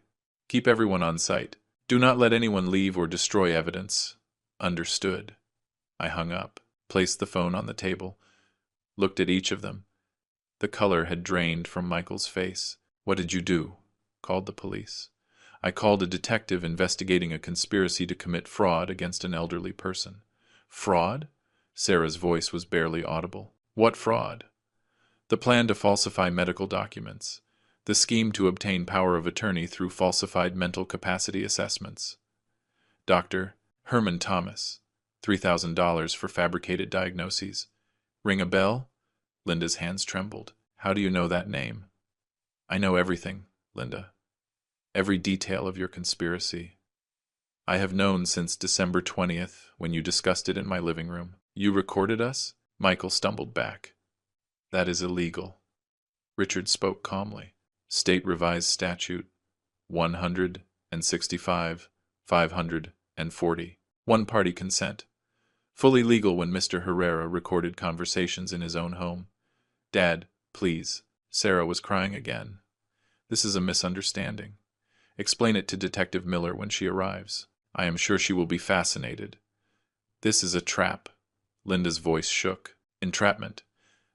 Keep everyone on site. Do not let anyone leave or destroy evidence. Understood. I hung up, placed the phone on the table, looked at each of them. The color had drained from Michael's face. What did you do? Called the police. I called a detective investigating a conspiracy to commit fraud against an elderly person. Fraud? Sarah's voice was barely audible. What fraud? The plan to falsify medical documents. The scheme to obtain power of attorney through falsified mental capacity assessments. Dr. Herman Thomas. $3,000 for fabricated diagnoses. Ring a bell? Linda's hands trembled. How do you know that name? I know everything, Linda. Every detail of your conspiracy. I have known since December 20th, when you discussed it in my living room. You recorded us? Michael stumbled back. That is illegal. Richard spoke calmly. State Revised Statute 165, 540. One-party consent. Fully legal when Mr. Herrera recorded conversations in his own home. Dad, please. Sarah was crying again. This is a misunderstanding. Explain it to Detective Miller when she arrives. I am sure she will be fascinated. This is a trap. Linda's voice shook. Entrapment.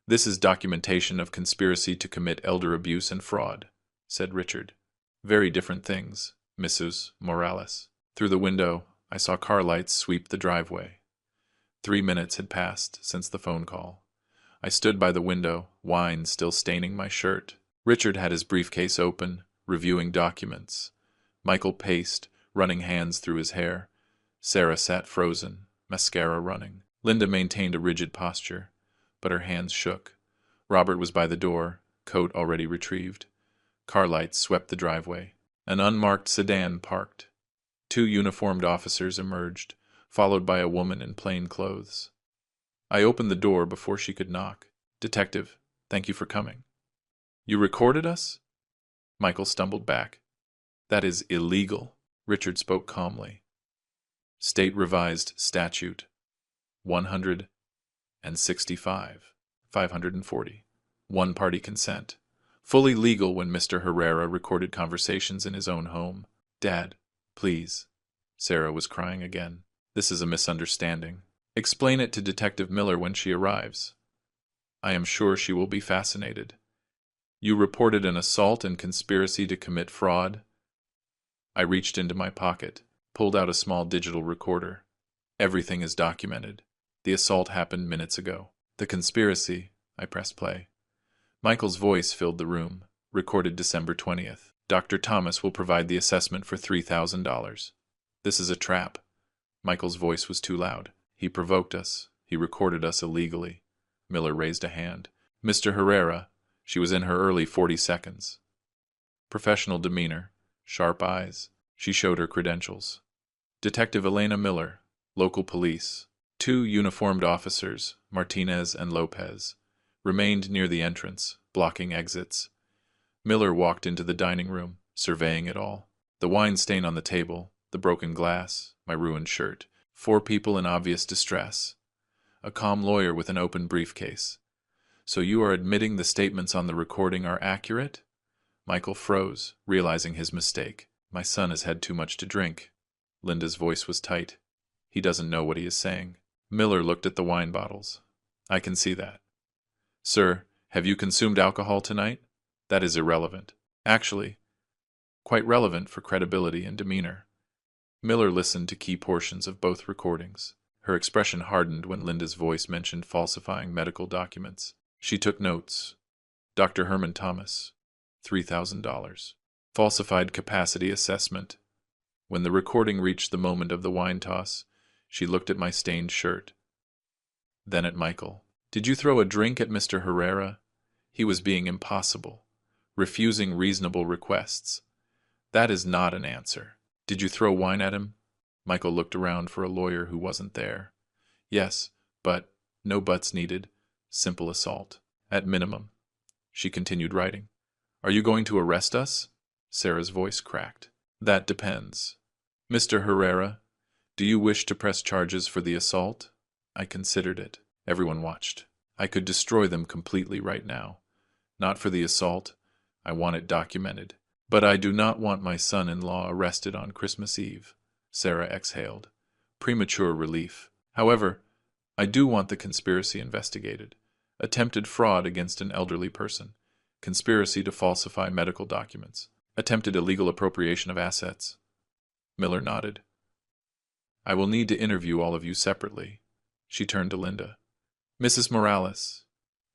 This is documentation of conspiracy to commit elder abuse and fraud, said Richard. Very different things, Mrs. Morales. Through the window, I saw car lights sweep the driveway. 3 minutes had passed since the phone call. I stood by the window, wine still staining my shirt. Richard had his briefcase open, reviewing documents. Michael paced, running hands through his hair. Sarah sat frozen, mascara running. Linda maintained a rigid posture, but her hands shook. Robert was by the door, coat already retrieved. Car lights swept the driveway. An unmarked sedan parked. 2 uniformed officers emerged, followed by a woman in plain clothes. I opened the door before she could knock. Detective, thank you for coming. You recorded us? Michael stumbled back. That is illegal. Richard spoke calmly. State Revised Statute 165, 540. One-party consent. Fully legal when Mr. Herrera recorded conversations in his own home. Dad, please. Sarah was crying again. This is a misunderstanding. Explain it to Detective Miller when she arrives. I am sure she will be fascinated. You reported an assault and conspiracy to commit fraud. I reached into my pocket, pulled out a small digital recorder. Everything is documented. The assault happened minutes ago. The conspiracy, I pressed play. Michael's voice filled the room, recorded December 20th. Dr. Thomas will provide the assessment for $3,000. This is a trap. Michael's voice was too loud. He provoked us. He recorded us illegally. Miller raised a hand. Mr. Herrera, she was in her early 40 seconds. Professional demeanor, sharp eyes. She showed her credentials. Detective Elena Miller, local police. 2 uniformed officers, Martinez and Lopez, remained near the entrance, blocking exits. Miller walked into the dining room, surveying it all. The wine stain on the table, the broken glass, my ruined shirt. 4 people in obvious distress. A calm lawyer with an open briefcase. So you are admitting the statements on the recording are accurate? Michael froze, realizing his mistake. My son has had too much to drink. Linda's voice was tight. He doesn't know what he is saying. Miller looked at the wine bottles. I can see that. Sir, have you consumed alcohol tonight? That is irrelevant. Actually, quite relevant for credibility and demeanor. Miller listened to key portions of both recordings. Her expression hardened when Linda's voice mentioned falsifying medical documents. She took notes. Dr. Herman Thomas, $3,000. Falsified capacity assessment. When the recording reached the moment of the wine toss, she looked at my stained shirt. Then at Michael. Did you throw a drink at Mr. Herrera? He was being impossible, refusing reasonable requests. That is not an answer. Did you throw wine at him? Michael looked around for a lawyer who wasn't there. Yes, but no buts needed. Simple assault. At minimum. She continued writing. Are you going to arrest us? Sarah's voice cracked. That depends. Mr. Herrera, do you wish to press charges for the assault? I considered it. Everyone watched. I could destroy them completely right now. Not for the assault. I want it documented. But I do not want my son-in-law arrested on Christmas Eve. Sarah exhaled. Premature relief. However, I do want the conspiracy investigated. Attempted fraud against an elderly person. Conspiracy to falsify medical documents. Attempted illegal appropriation of assets. Miller nodded. I will need to interview all of you separately. She turned to Linda. Mrs. Morales,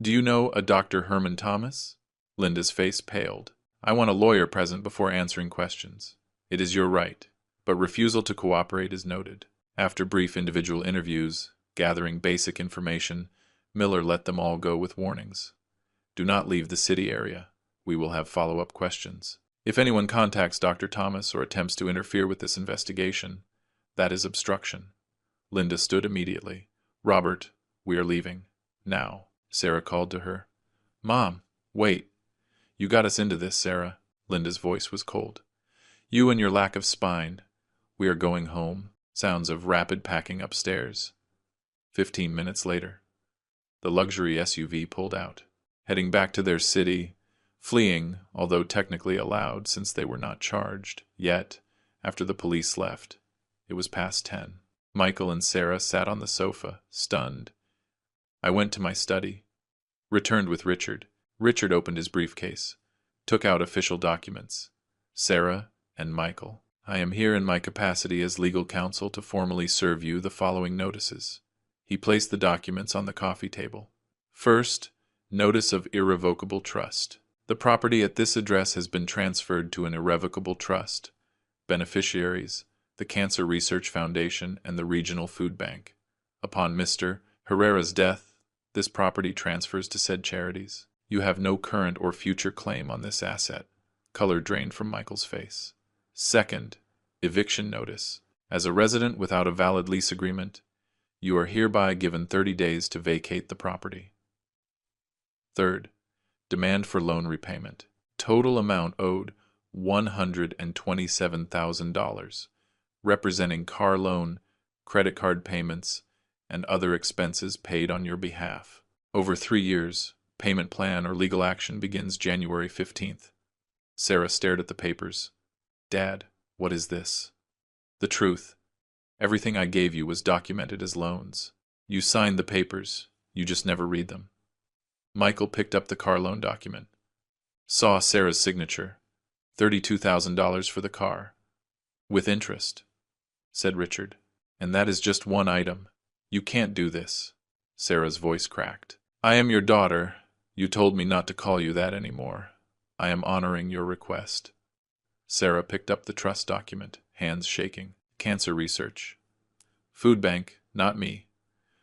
do you know a Dr. Herman Thomas? Linda's face paled. I want a lawyer present before answering questions. It is your right, but refusal to cooperate is noted. After brief individual interviews, gathering basic information, Miller let them all go with warnings. Do not leave the city area. We will have follow-up questions. If anyone contacts Dr. Thomas or attempts to interfere with this investigation, that is obstruction. Linda stood immediately. Robert, we are leaving. Now. Sarah called to her. Mom, wait. You got us into this, Sarah. Linda's voice was cold. You and your lack of spine. We are going home. Sounds of rapid packing upstairs. 15 minutes later. The luxury SUV pulled out, heading back to their city, fleeing, although technically allowed since they were not charged. Yet, after the police left, it was past 10. Michael and Sarah sat on the sofa, stunned. I went to my study, returned with Richard. Richard opened his briefcase, took out official documents. Sarah and Michael, I am here in my capacity as legal counsel to formally serve you the following notices. He placed the documents on the coffee table. First, notice of irrevocable trust. The property at this address has been transferred to an irrevocable trust. Beneficiaries, the Cancer Research Foundation and the Regional Food Bank. Upon Mr. Herrera's death, this property transfers to said charities. You have no current or future claim on this asset. Color drained from Michael's face. Second, eviction notice. As a resident without a valid lease agreement, you are hereby given 30 days to vacate the property. Third, demand for loan repayment. Total amount owed $127,000, representing car loan, credit card payments, and other expenses paid on your behalf. Over 3 years, payment plan or legal action begins January 15th. Sarah stared at the papers. Dad, what is this? The truth. Everything I gave you was documented as loans. You signed the papers. You just never read them. Michael picked up the car loan document. Saw Sarah's signature. $32,000 for the car. With interest, said Richard. And that is just one item. You can't do this. Sarah's voice cracked. I am your daughter. You told me not to call you that anymore. I am honoring your request. Sarah picked up the trust document, hands shaking. Cancer research. Food bank, not me.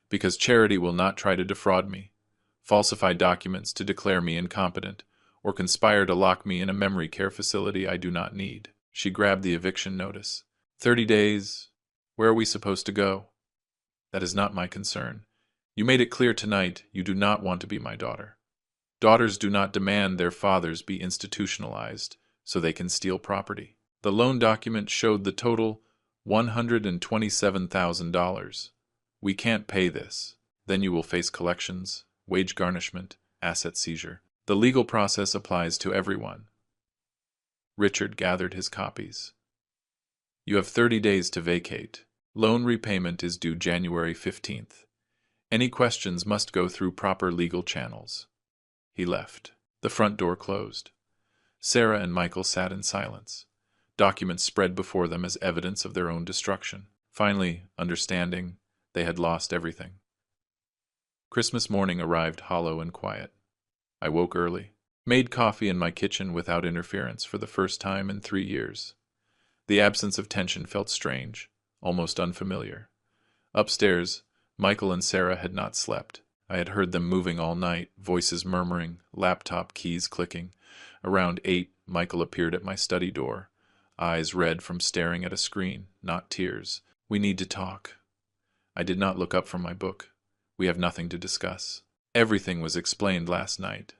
Because charity will not try to defraud me, falsify documents to declare me incompetent, or conspire to lock me in a memory care facility I do not need. She grabbed the eviction notice. 30 days, Where are we supposed to go? That is not my concern. You made it clear tonight you do not want to be my daughter. Daughters do not demand their fathers be institutionalized so they can steal property. The loan document showed the total $127,000. We can't pay this. Then you will face collections, wage garnishment, asset seizure. The legal process applies to everyone. Richard gathered his copies. You have 30 days to vacate. Loan repayment is due January 15th. Any questions must go through proper legal channels. He left. The front door closed. Sarah and Michael sat in silence. Documents spread before them as evidence of their own destruction. Finally, understanding, they had lost everything. Christmas morning arrived hollow and quiet. I woke early, made coffee in my kitchen without interference for the first time in 3 years. The absence of tension felt strange, almost unfamiliar. Upstairs, Michael and Sarah had not slept. I had heard them moving all night, voices murmuring, laptop keys clicking. Around 8, Michael appeared at my study door, eyes red from staring at a screen, not tears. We need to talk. I did not look up from my book. We have nothing to discuss. Everything was explained last night.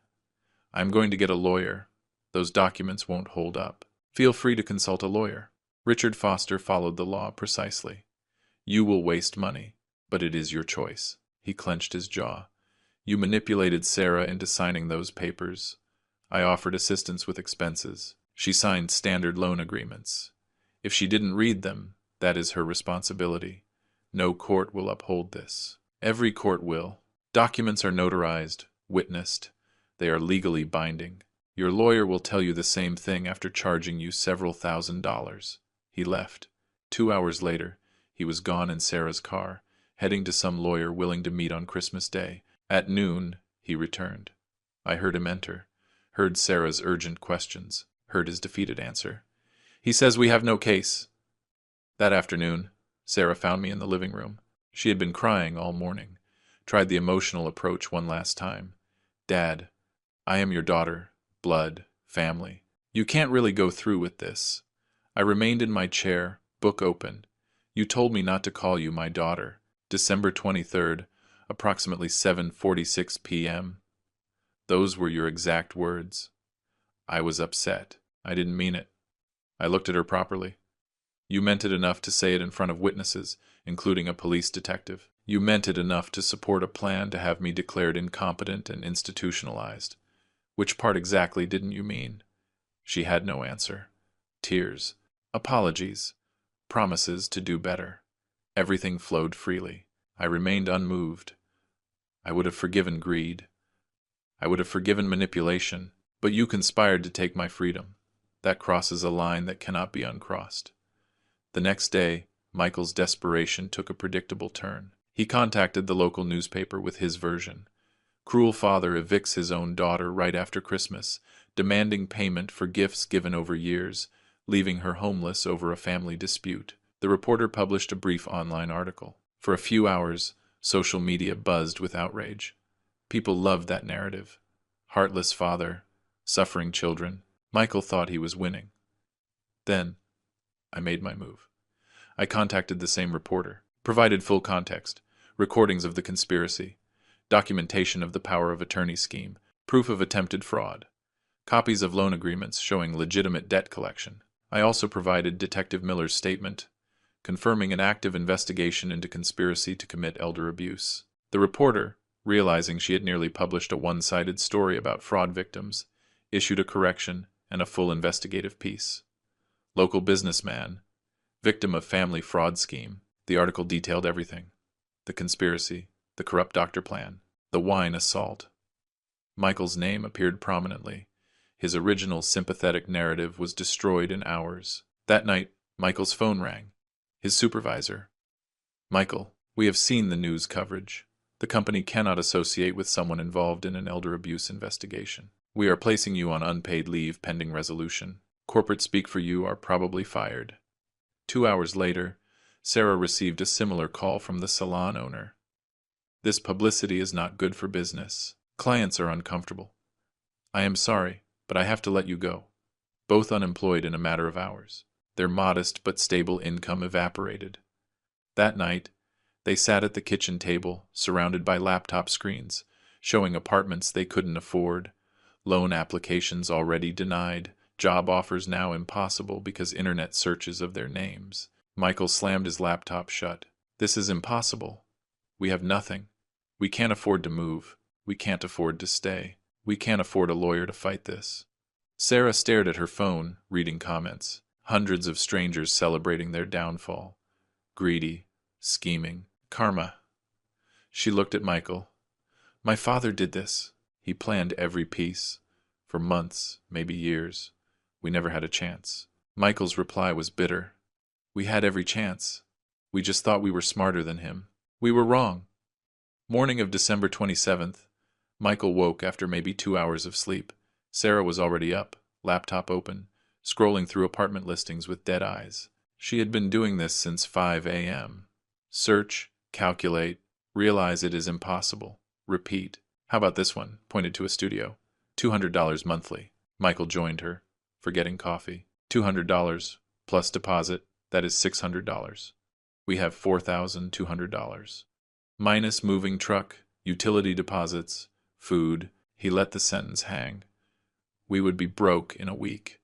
I'm going to get a lawyer. Those documents won't hold up. Feel free to consult a lawyer. Richard Foster followed the law precisely. You will waste money, but it is your choice. He clenched his jaw. You manipulated Sarah into signing those papers. I offered assistance with expenses. She signed standard loan agreements. If she didn't read them, that is her responsibility. No court will uphold this. Every court will. Documents are notarized, witnessed. They are legally binding. Your lawyer will tell you the same thing after charging you several $1,000s. He left. 2 hours later, he was gone in Sarah's car, heading to some lawyer willing to meet on Christmas Day. At noon, he returned. I heard him enter, heard Sarah's urgent questions, heard his defeated answer. He says we have no case. That afternoon, Sarah found me in the living room. She had been crying all morning, tried the emotional approach one last time. Dad, I am your daughter, blood, family. You can't really go through with this. I remained in my chair, book open. You told me not to call you my daughter. December 23rd, approximately 7:46 p.m. Those were your exact words. I was upset. I didn't mean it. I looked at her properly. You meant it enough to say it in front of witnesses, including a police detective. You meant it enough to support a plan to have me declared incompetent and institutionalized. Which part exactly didn't you mean? She had no answer. Tears. Apologies. Promises to do better. Everything flowed freely. I remained unmoved. I would have forgiven greed. I would have forgiven manipulation, but you conspired to take my freedom. That crosses a line that cannot be uncrossed. The next day, Michael's desperation took a predictable turn. He contacted the local newspaper with his version. Cruel father evicts his own daughter right after Christmas, demanding payment for gifts given over years, leaving her homeless over a family dispute. The reporter published a brief online article. For a few hours, social media buzzed with outrage. People loved that narrative. Heartless father, suffering children. Michael thought he was winning. Then, I made my move. I contacted the same reporter, provided full context, recordings of the conspiracy, documentation of the power of attorney scheme, proof of attempted fraud, copies of loan agreements showing legitimate debt collection. I also provided Detective Miller's statement, confirming an active investigation into conspiracy to commit elder abuse. The reporter, realizing she had nearly published a one-sided story about fraud victims, issued a correction and a full investigative piece. Local businessman, victim of family fraud scheme. The article detailed everything. The conspiracy, the corrupt doctor plan, the wine assault. Michael's name appeared prominently. His original sympathetic narrative was destroyed in hours. That night, Michael's phone rang. His supervisor. Michael, we have seen the news coverage. The company cannot associate with someone involved in an elder abuse investigation. We are placing you on unpaid leave pending resolution. Corporate speak for you are probably fired. 2 hours later, Sarah received a similar call from the salon owner. This publicity is not good for business. Clients are uncomfortable. I am sorry, but I have to let you go. Both unemployed in a matter of hours. Their modest but stable income evaporated. That night, they sat at the kitchen table, surrounded by laptop screens, showing apartments they couldn't afford, loan applications already denied, job offers now impossible because internet searches of their names. Michael slammed his laptop shut. This is impossible. We have nothing. We can't afford to move. We can't afford to stay. We can't afford a lawyer to fight this. Sarah stared at her phone, reading comments. Hundreds of strangers celebrating their downfall. Greedy, scheming, karma. She looked at Michael. My father did this. He planned every piece. For months, maybe years. We never had a chance. Michael's reply was bitter. We had every chance. We just thought we were smarter than him. We were wrong. Morning of December 27th, Michael woke after maybe 2 hours of sleep. Sarah was already up, laptop open, scrolling through apartment listings with dead eyes. She had been doing this since 5 a.m. Search, calculate, realize it is impossible. Repeat. How about this one? Pointed to a studio. $200 monthly. Michael joined her, forgetting coffee. $200 plus deposit, that is $600. We have $4,200. Minus moving truck, utility deposits, food. He let the sentence hang. We would be broke in a week.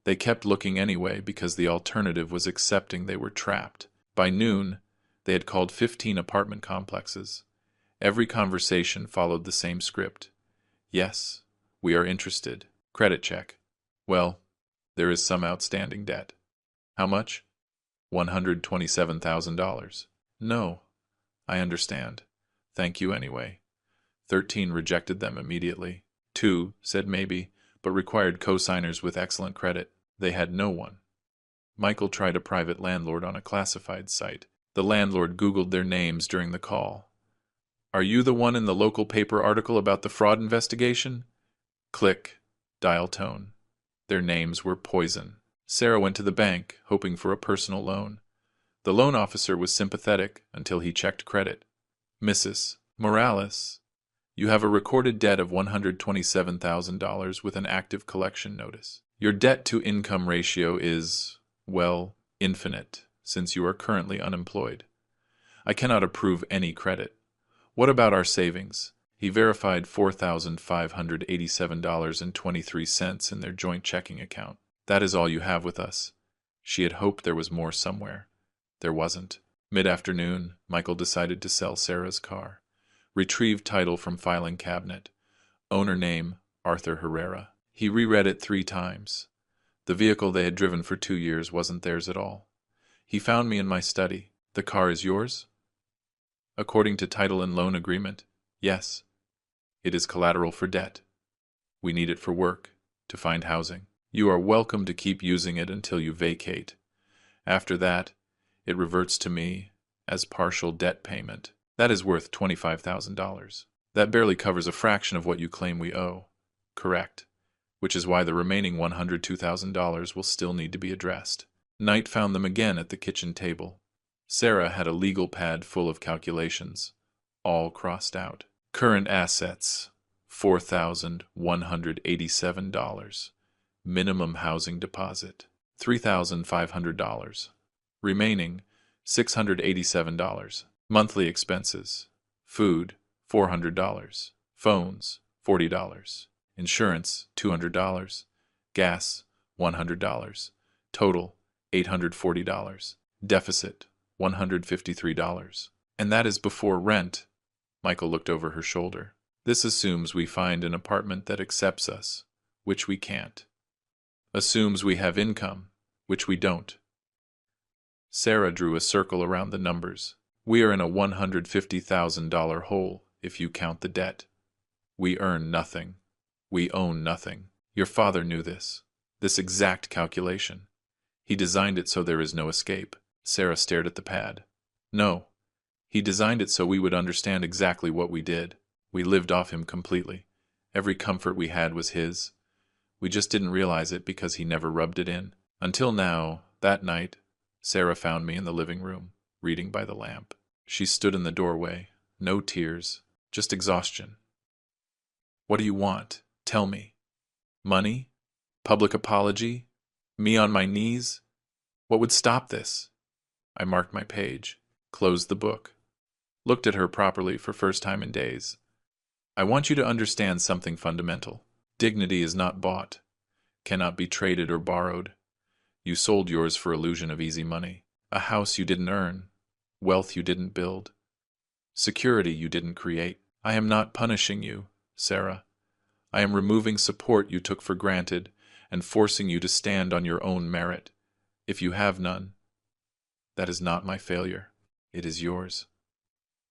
They kept looking anyway because the alternative was accepting they were trapped. By noon, they had called 15 apartment complexes. Every conversation followed the same script. Yes, we are interested. Credit check. Well, there is some outstanding debt. How much? $127,000. No, I understand. Thank you anyway. 13 rejected them immediately. 2 said maybe, but required co-signers with excellent credit. They had no one. Michael tried a private landlord on a classified site. The landlord Googled their names during the call. Are you the one in the local paper article about the fraud investigation? Click. Dial tone. Their names were poison. Sarah went to the bank, hoping for a personal loan. The loan officer was sympathetic until he checked credit. Mrs. Morales, you have a recorded debt of $127,000 with an active collection notice. Your debt-to-income ratio is, well, infinite, since you are currently unemployed. I cannot approve any credit. What about our savings? He verified $4,587.23 in their joint checking account. That is all you have with us. She had hoped there was more somewhere. There wasn't. Mid-afternoon, Michael decided to sell Sarah's car. Retrieved title from filing cabinet. Owner name, Arthur Herrera. He reread it 3 times. The vehicle they had driven for 2 years wasn't theirs at all. He found me in my study. The car is yours? According to title and loan agreement, yes. It is collateral for debt. We need it for work, to find housing. You are welcome to keep using it until you vacate. After that, it reverts to me as partial debt payment. That is worth $25,000. That barely covers a fraction of what you claim we owe. Correct. Which is why the remaining $102,000 will still need to be addressed. Knight found them again at the kitchen table. Sarah had a legal pad full of calculations, all crossed out. Current assets, $4,187. Minimum housing deposit, $3,500. Remaining, $687. Monthly expenses, food, $400. Phones, $40. Insurance, $200. Gas, $100. Total, $840. Deficit, $153. And that is before rent. Michael looked over her shoulder. This assumes we find an apartment that accepts us, which we can't. Assumes we have income, which we don't. Sarah drew a circle around the numbers. We are in a $150,000 hole if you count the debt. We earn nothing. We own nothing. Your father knew this exact calculation. He designed it so there is no escape. Sarah stared at the pad. No. He designed it so we would understand exactly what we did. We lived off him completely. Every comfort we had was his. We just didn't realize it because he never rubbed it in. Until now, that night, Sarah found me in the living room, reading by the lamp. She stood in the doorway. No tears, just exhaustion. What do you want? Tell me. Money? Public apology? Me on my knees? What would stop this? I marked my page. closed the book, looked at her properly for first time in days. I want you to understand something fundamental. Dignity is not bought, cannot be traded or borrowed. You sold yours for illusion of easy money, a house you didn't earn, wealth you didn't build, security you didn't create. I am not punishing you, Sarah. I am removing support you took for granted and forcing you to stand on your own merit. If you have none, that is not my failure. It is yours.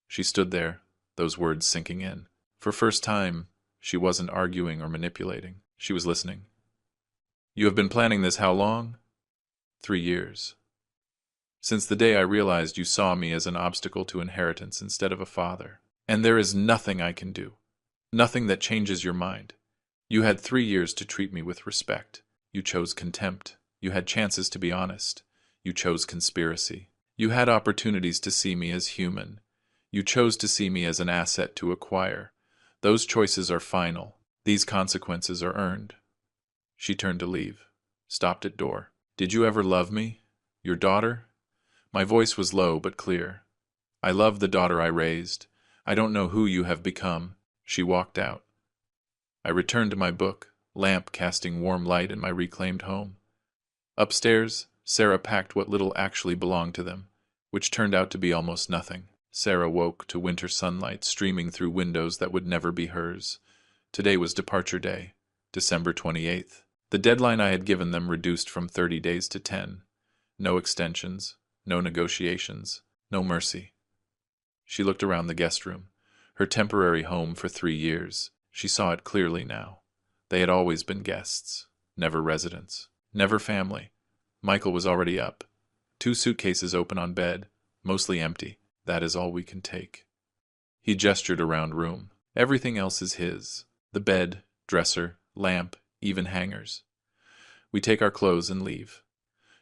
She stood there, those words sinking in. For first time, she wasn't arguing or manipulating. She was listening. You have been planning this how long? 3 years. Since the day I realized you saw me as an obstacle to inheritance instead of a father. And there is nothing I can do. Nothing that changes your mind. You had 3 years to treat me with respect. You chose contempt. You had chances to be honest. You chose conspiracy. You had opportunities to see me as human. You chose to see me as an asset to acquire. Those choices are final. These consequences are earned. She turned to leave, stopped at door. Did you ever love me? Your daughter? My voice was low but clear. I love the daughter I raised. I don't know who you have become. She walked out. I returned to my book, lamp casting warm light in my reclaimed home. Upstairs, Sarah packed what little actually belonged to them, which turned out to be almost nothing. Sarah woke to winter sunlight streaming through windows that would never be hers. Today was departure day, December 28th. The deadline I had given them reduced from 30 days to 10. No extensions, no negotiations, no mercy. She looked around the guest room, her temporary home for 3 years. She saw it clearly now. They had always been guests, never residents, never family. Michael was already up. 2 suitcases open on bed, mostly empty. That is all we can take. He gestured around room. Everything else is his. The bed, dresser, lamp, even hangers. We take our clothes and leave.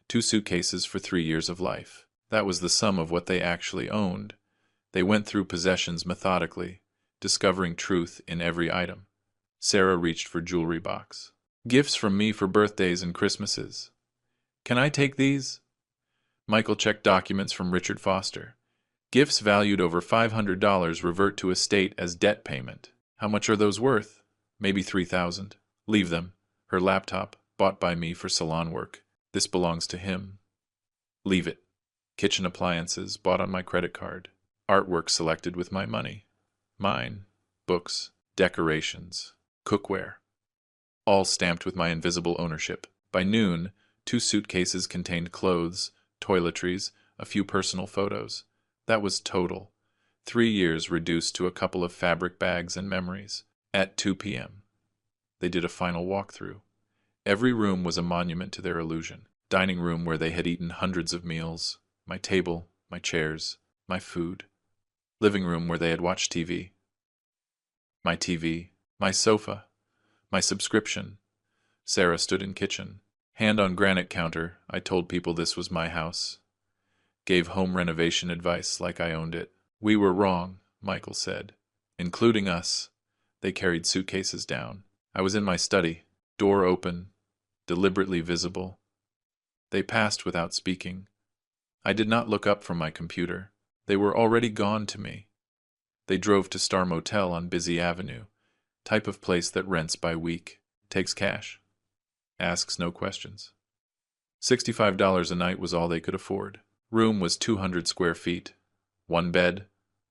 2 suitcases for 3 years of life. That was the sum of what they actually owned. They went through possessions methodically, discovering truth in every item. Sarah reached for jewelry box. Gifts from me for birthdays and Christmases. Can I take these? Michael checked documents from Richard Foster. Gifts valued over $500 revert to estate as debt payment. How much are those worth? Maybe $3,000. Leave them. Her laptop, bought by me for salon work. This belongs to him. Leave it. Kitchen appliances, bought on my credit card. Artwork selected with my money. Mine. Books. Decorations. Cookware. All stamped with my invisible ownership. By noon, 2 suitcases contained clothes, toiletries, a few personal photos. That was total. 3 years reduced to a couple of fabric bags and memories. At 2 p.m. They did a final walkthrough. Every room was a monument to their illusion. Dining room where they had eaten hundreds of meals. My table, my chairs, my food. Living room where they had watched TV. My TV, my sofa, my subscription. Sarah stood in kitchen. Hand on granite counter, I told people this was my house. Gave home renovation advice like I owned it. We were wrong, Michael said. Including us. They carried suitcases down. I was in my study, door open, deliberately visible. They passed without speaking. I did not look up from my computer. They were already gone to me. They drove to Star Motel on Busy Avenue, type of place that rents by week, takes cash, asks no questions. $65 a night was all they could afford. Room was 200 square feet. 1 bed,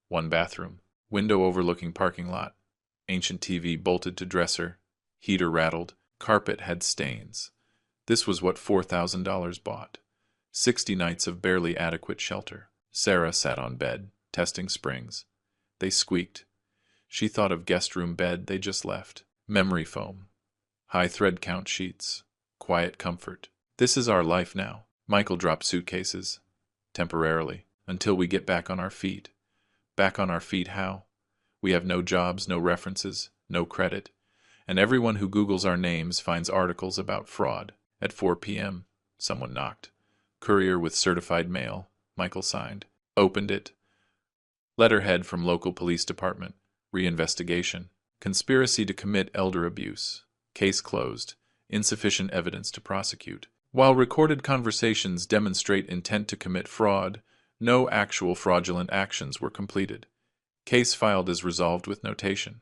1 bathroom. Window overlooking parking lot. Ancient TV bolted to dresser. Heater rattled. Carpet had stains. This was what $4,000 bought. 60 nights of barely adequate shelter. Sarah sat on bed, testing springs. They squeaked. She thought of guest room bed they just left. Memory foam. High thread count sheets. Quiet comfort. This is our life now. Michael dropped suitcases. Temporarily. Until we get back on our feet. Back on our feet how? We have no jobs, no references, no credit. And everyone who Googles our names finds articles about fraud. At 4 p.m., someone knocked. Courier with certified mail. Michael signed. Opened it. Letterhead from local police department. Reinvestigation. Conspiracy to commit elder abuse. Case closed. Insufficient evidence to prosecute. While recorded conversations demonstrate intent to commit fraud, No actual fraudulent actions were completed. Case filed as resolved with notation.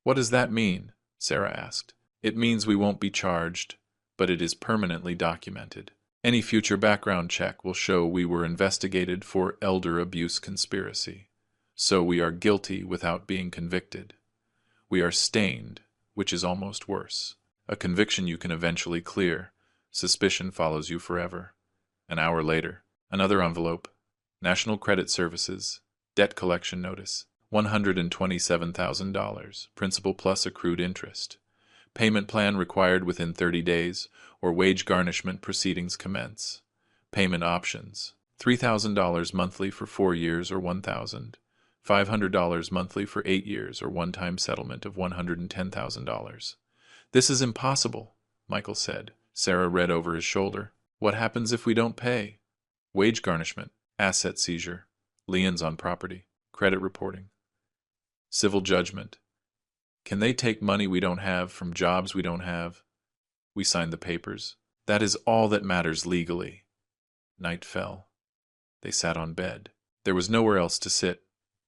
What does that mean? Sarah asked. It means we won't be charged, but it is permanently documented. Any future background check will show we were investigated for elder abuse conspiracy. So we are guilty without being convicted. We are stained, which is almost worse. A conviction you can eventually clear. Suspicion follows you forever. An hour later, another envelope. National Credit Services, debt collection notice, $127,000, principal plus accrued interest. Payment plan required within 30 days, or wage garnishment proceedings commence. Payment options, $3,000 monthly for 4 years or $1,000, $500 monthly for 8 years or one-time settlement of $110,000. This is impossible, Michael said. Sarah read over his shoulder. What happens if we don't pay? Wage garnishment, asset seizure, liens on property, credit reporting, civil judgment. Can they take money we don't have from jobs we don't have? We signed the papers. That is all that matters legally. Night fell. They sat on bed. There was nowhere else to sit.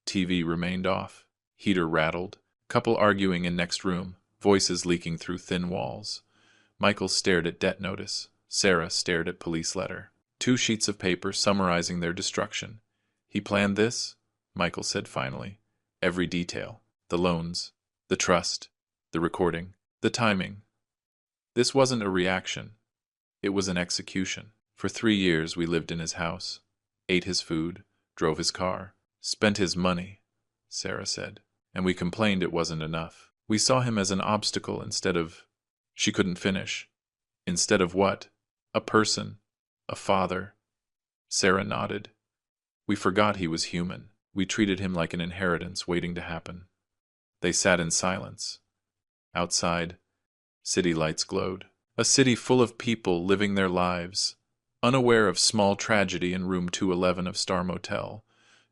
TV remained off. Heater rattled. Couple arguing in next room, voices leaking through thin walls. Michael stared at debt notice. Sarah stared at police letter. 2 sheets of paper summarizing their destruction. He planned this, Michael said finally. Every detail. The loans, the trust, the recording, the timing. This wasn't a reaction. It was an execution. For 3 years we lived in his house, ate his food, drove his car, spent his money, Sarah said, and we complained it wasn't enough. We saw him as an obstacle instead of... She couldn't finish. Instead of what? A person. A father. Sarah nodded. We forgot he was human. We treated him like an inheritance waiting to happen. They sat in silence. Outside, city lights glowed. A city full of people living their lives, unaware of small tragedy in room 211 of Star Motel.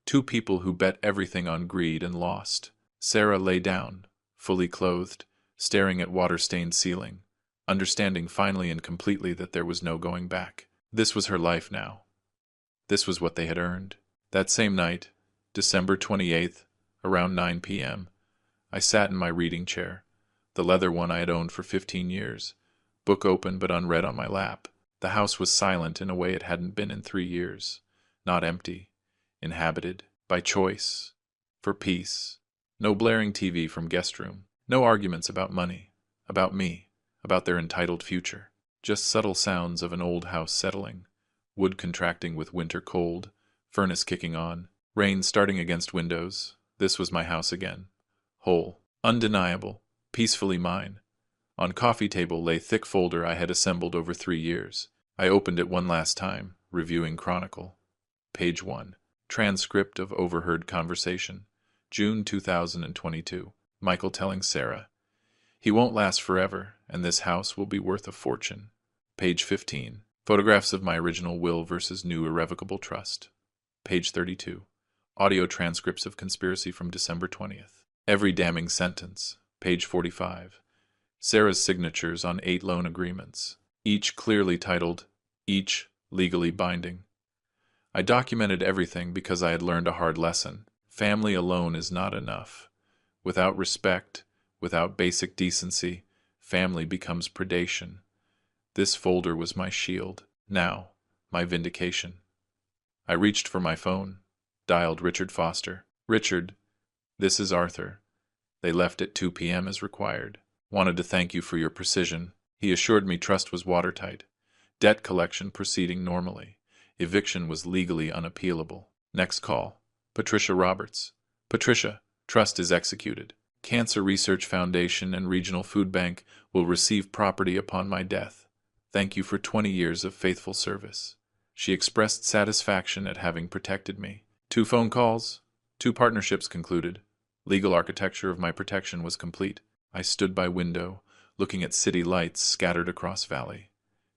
2 people who bet everything on greed and lost. Sarah lay down, fully clothed, staring at water-stained ceiling, understanding finally and completely that there was no going back. This was her life now. This was what they had earned. That same night, December 28th, around 9 p.m., I sat in my reading chair, the leather one I had owned for 15 years, book open but unread on my lap. The house was silent in a way it hadn't been in 3 years, not empty, inhabited, by choice, for peace. No blaring TV from guest room, no arguments about money, about me, about their entitled future. Just subtle sounds of an old house settling, wood contracting with winter cold, furnace kicking on, rain starting against windows. This was my house again. Whole, undeniable, peacefully mine. On coffee table lay thick folder I had assembled over 3 years. I opened it one last time, reviewing Chronicle. Page 1. Transcript of overheard conversation. June 2022. Michael telling Sarah, he won't last forever, and this house will be worth a fortune. Page 15. Photographs of my original will versus new irrevocable trust. Page 32. Audio transcripts of conspiracy from December 20th. Every damning sentence. Page 45. Sarah's signatures on 8 loan agreements, each clearly titled, each legally binding. I documented everything because I had learned a hard lesson. Family alone is not enough. Without respect, without basic decency, family becomes predation. This folder was my shield. Now, my vindication. I reached for my phone, dialed Richard Foster. Richard, this is Arthur. They left at 2 p.m. as required. Wanted to thank you for your precision. He assured me trust was watertight. Debt collection proceeding normally. Eviction was legally unappealable. Next call. Patricia Roberts. Patricia, trust is executed. Cancer Research Foundation and Regional Food Bank will receive property upon my death. Thank you for 20 years of faithful service. She expressed satisfaction at having protected me. 2 phone calls, 2 partnerships concluded. Legal architecture of my protection was complete. I stood by window, looking at city lights scattered across valley.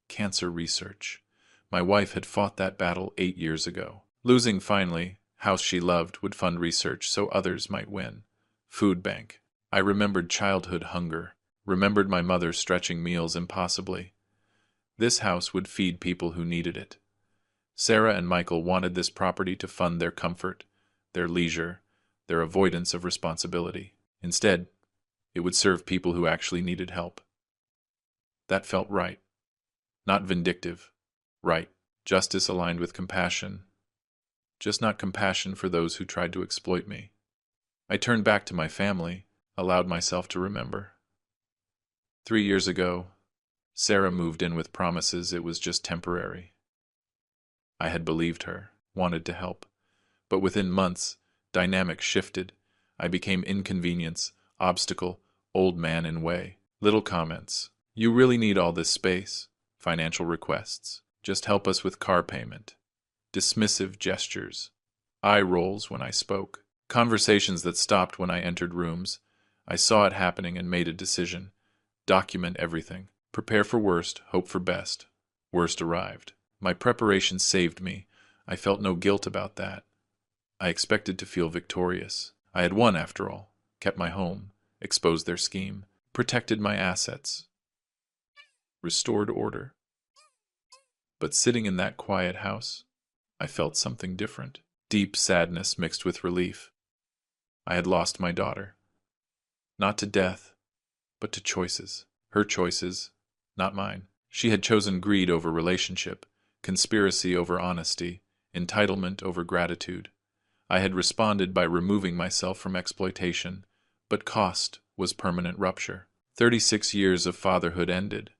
Cancer research. My wife had fought that battle 8 years ago. Losing finally, house she loved would fund research so others might win. Food bank. I remembered childhood hunger, remembered my mother stretching meals impossibly. This house would feed people who needed it. Sarah and Michael wanted this property to fund their comfort, their leisure, their avoidance of responsibility. Instead, it would serve people who actually needed help. That felt right. Not vindictive. Right. Justice aligned with compassion. Just not compassion for those who tried to exploit me. I turned back to my family, allowed myself to remember. 3 years ago, Sarah moved in with promises it was just temporary. I had believed her, wanted to help. But within months, dynamics shifted. I became inconvenience, obstacle, old man in way. Little comments. You really need all this space. Financial requests. Just help us with car payment. Dismissive gestures. Eye rolls when I spoke. Conversations that stopped when I entered rooms. I saw it happening and made a decision. Document everything. Prepare for worst, hope for best. Worst arrived. My preparation saved me. I felt no guilt about that. I expected to feel victorious. I had won, after all. Kept my home. Exposed their scheme. Protected my assets. Restored order. But sitting in that quiet house, I felt something different. Deep sadness mixed with relief. I had lost my daughter. Not to death, but to choices. Her choices, not mine. She had chosen greed over relationship, conspiracy over honesty, entitlement over gratitude. I had responded by removing myself from exploitation, but cost was permanent rupture. 36 years of fatherhood ended.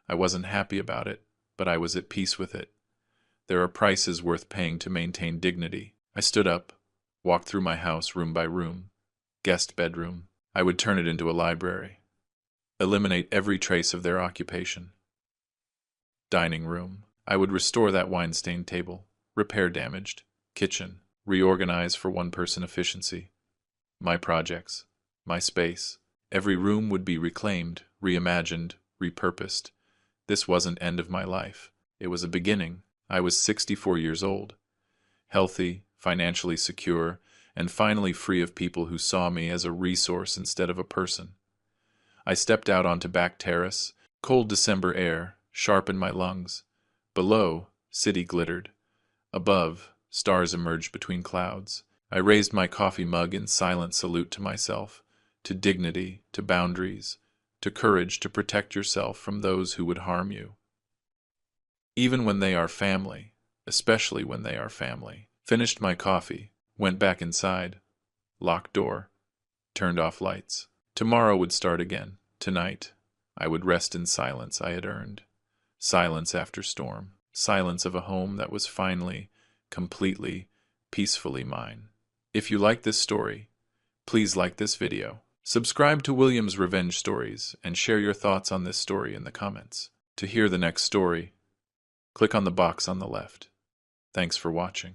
I wasn't happy about it, but I was at peace with it. There are prices worth paying to maintain dignity. I stood up, walked through my house room by room. Guest bedroom. I would turn it into a library. Eliminate every trace of their occupation. Dining room. I would restore that wine-stained table. Repair damaged. Kitchen. Reorganize for one-person efficiency. My projects. My space. Every room would be reclaimed, reimagined, repurposed. This wasn't end of my life. It was a beginning. I was 64 years old. Healthy, financially secure, and finally free of people who saw me as a resource instead of a person. I stepped out onto back terrace. Cold December air sharpened my lungs. Below, city glittered. Above, stars emerged between clouds. I raised my coffee mug in silent salute to myself, to dignity, to boundaries, to courage to protect yourself from those who would harm you. Even when they are family, especially when they are family. Finished my coffee, went back inside, locked door, turned off lights. Tomorrow would start again. Tonight, I would rest in silence I had earned. Silence after storm. Silence of a home that was finally, completely, peacefully mine. If you like this story, please like this video. Subscribe to William's Revenge Stories and share your thoughts on this story in the comments. To hear the next story, click on the box on the left. Thanks for watching.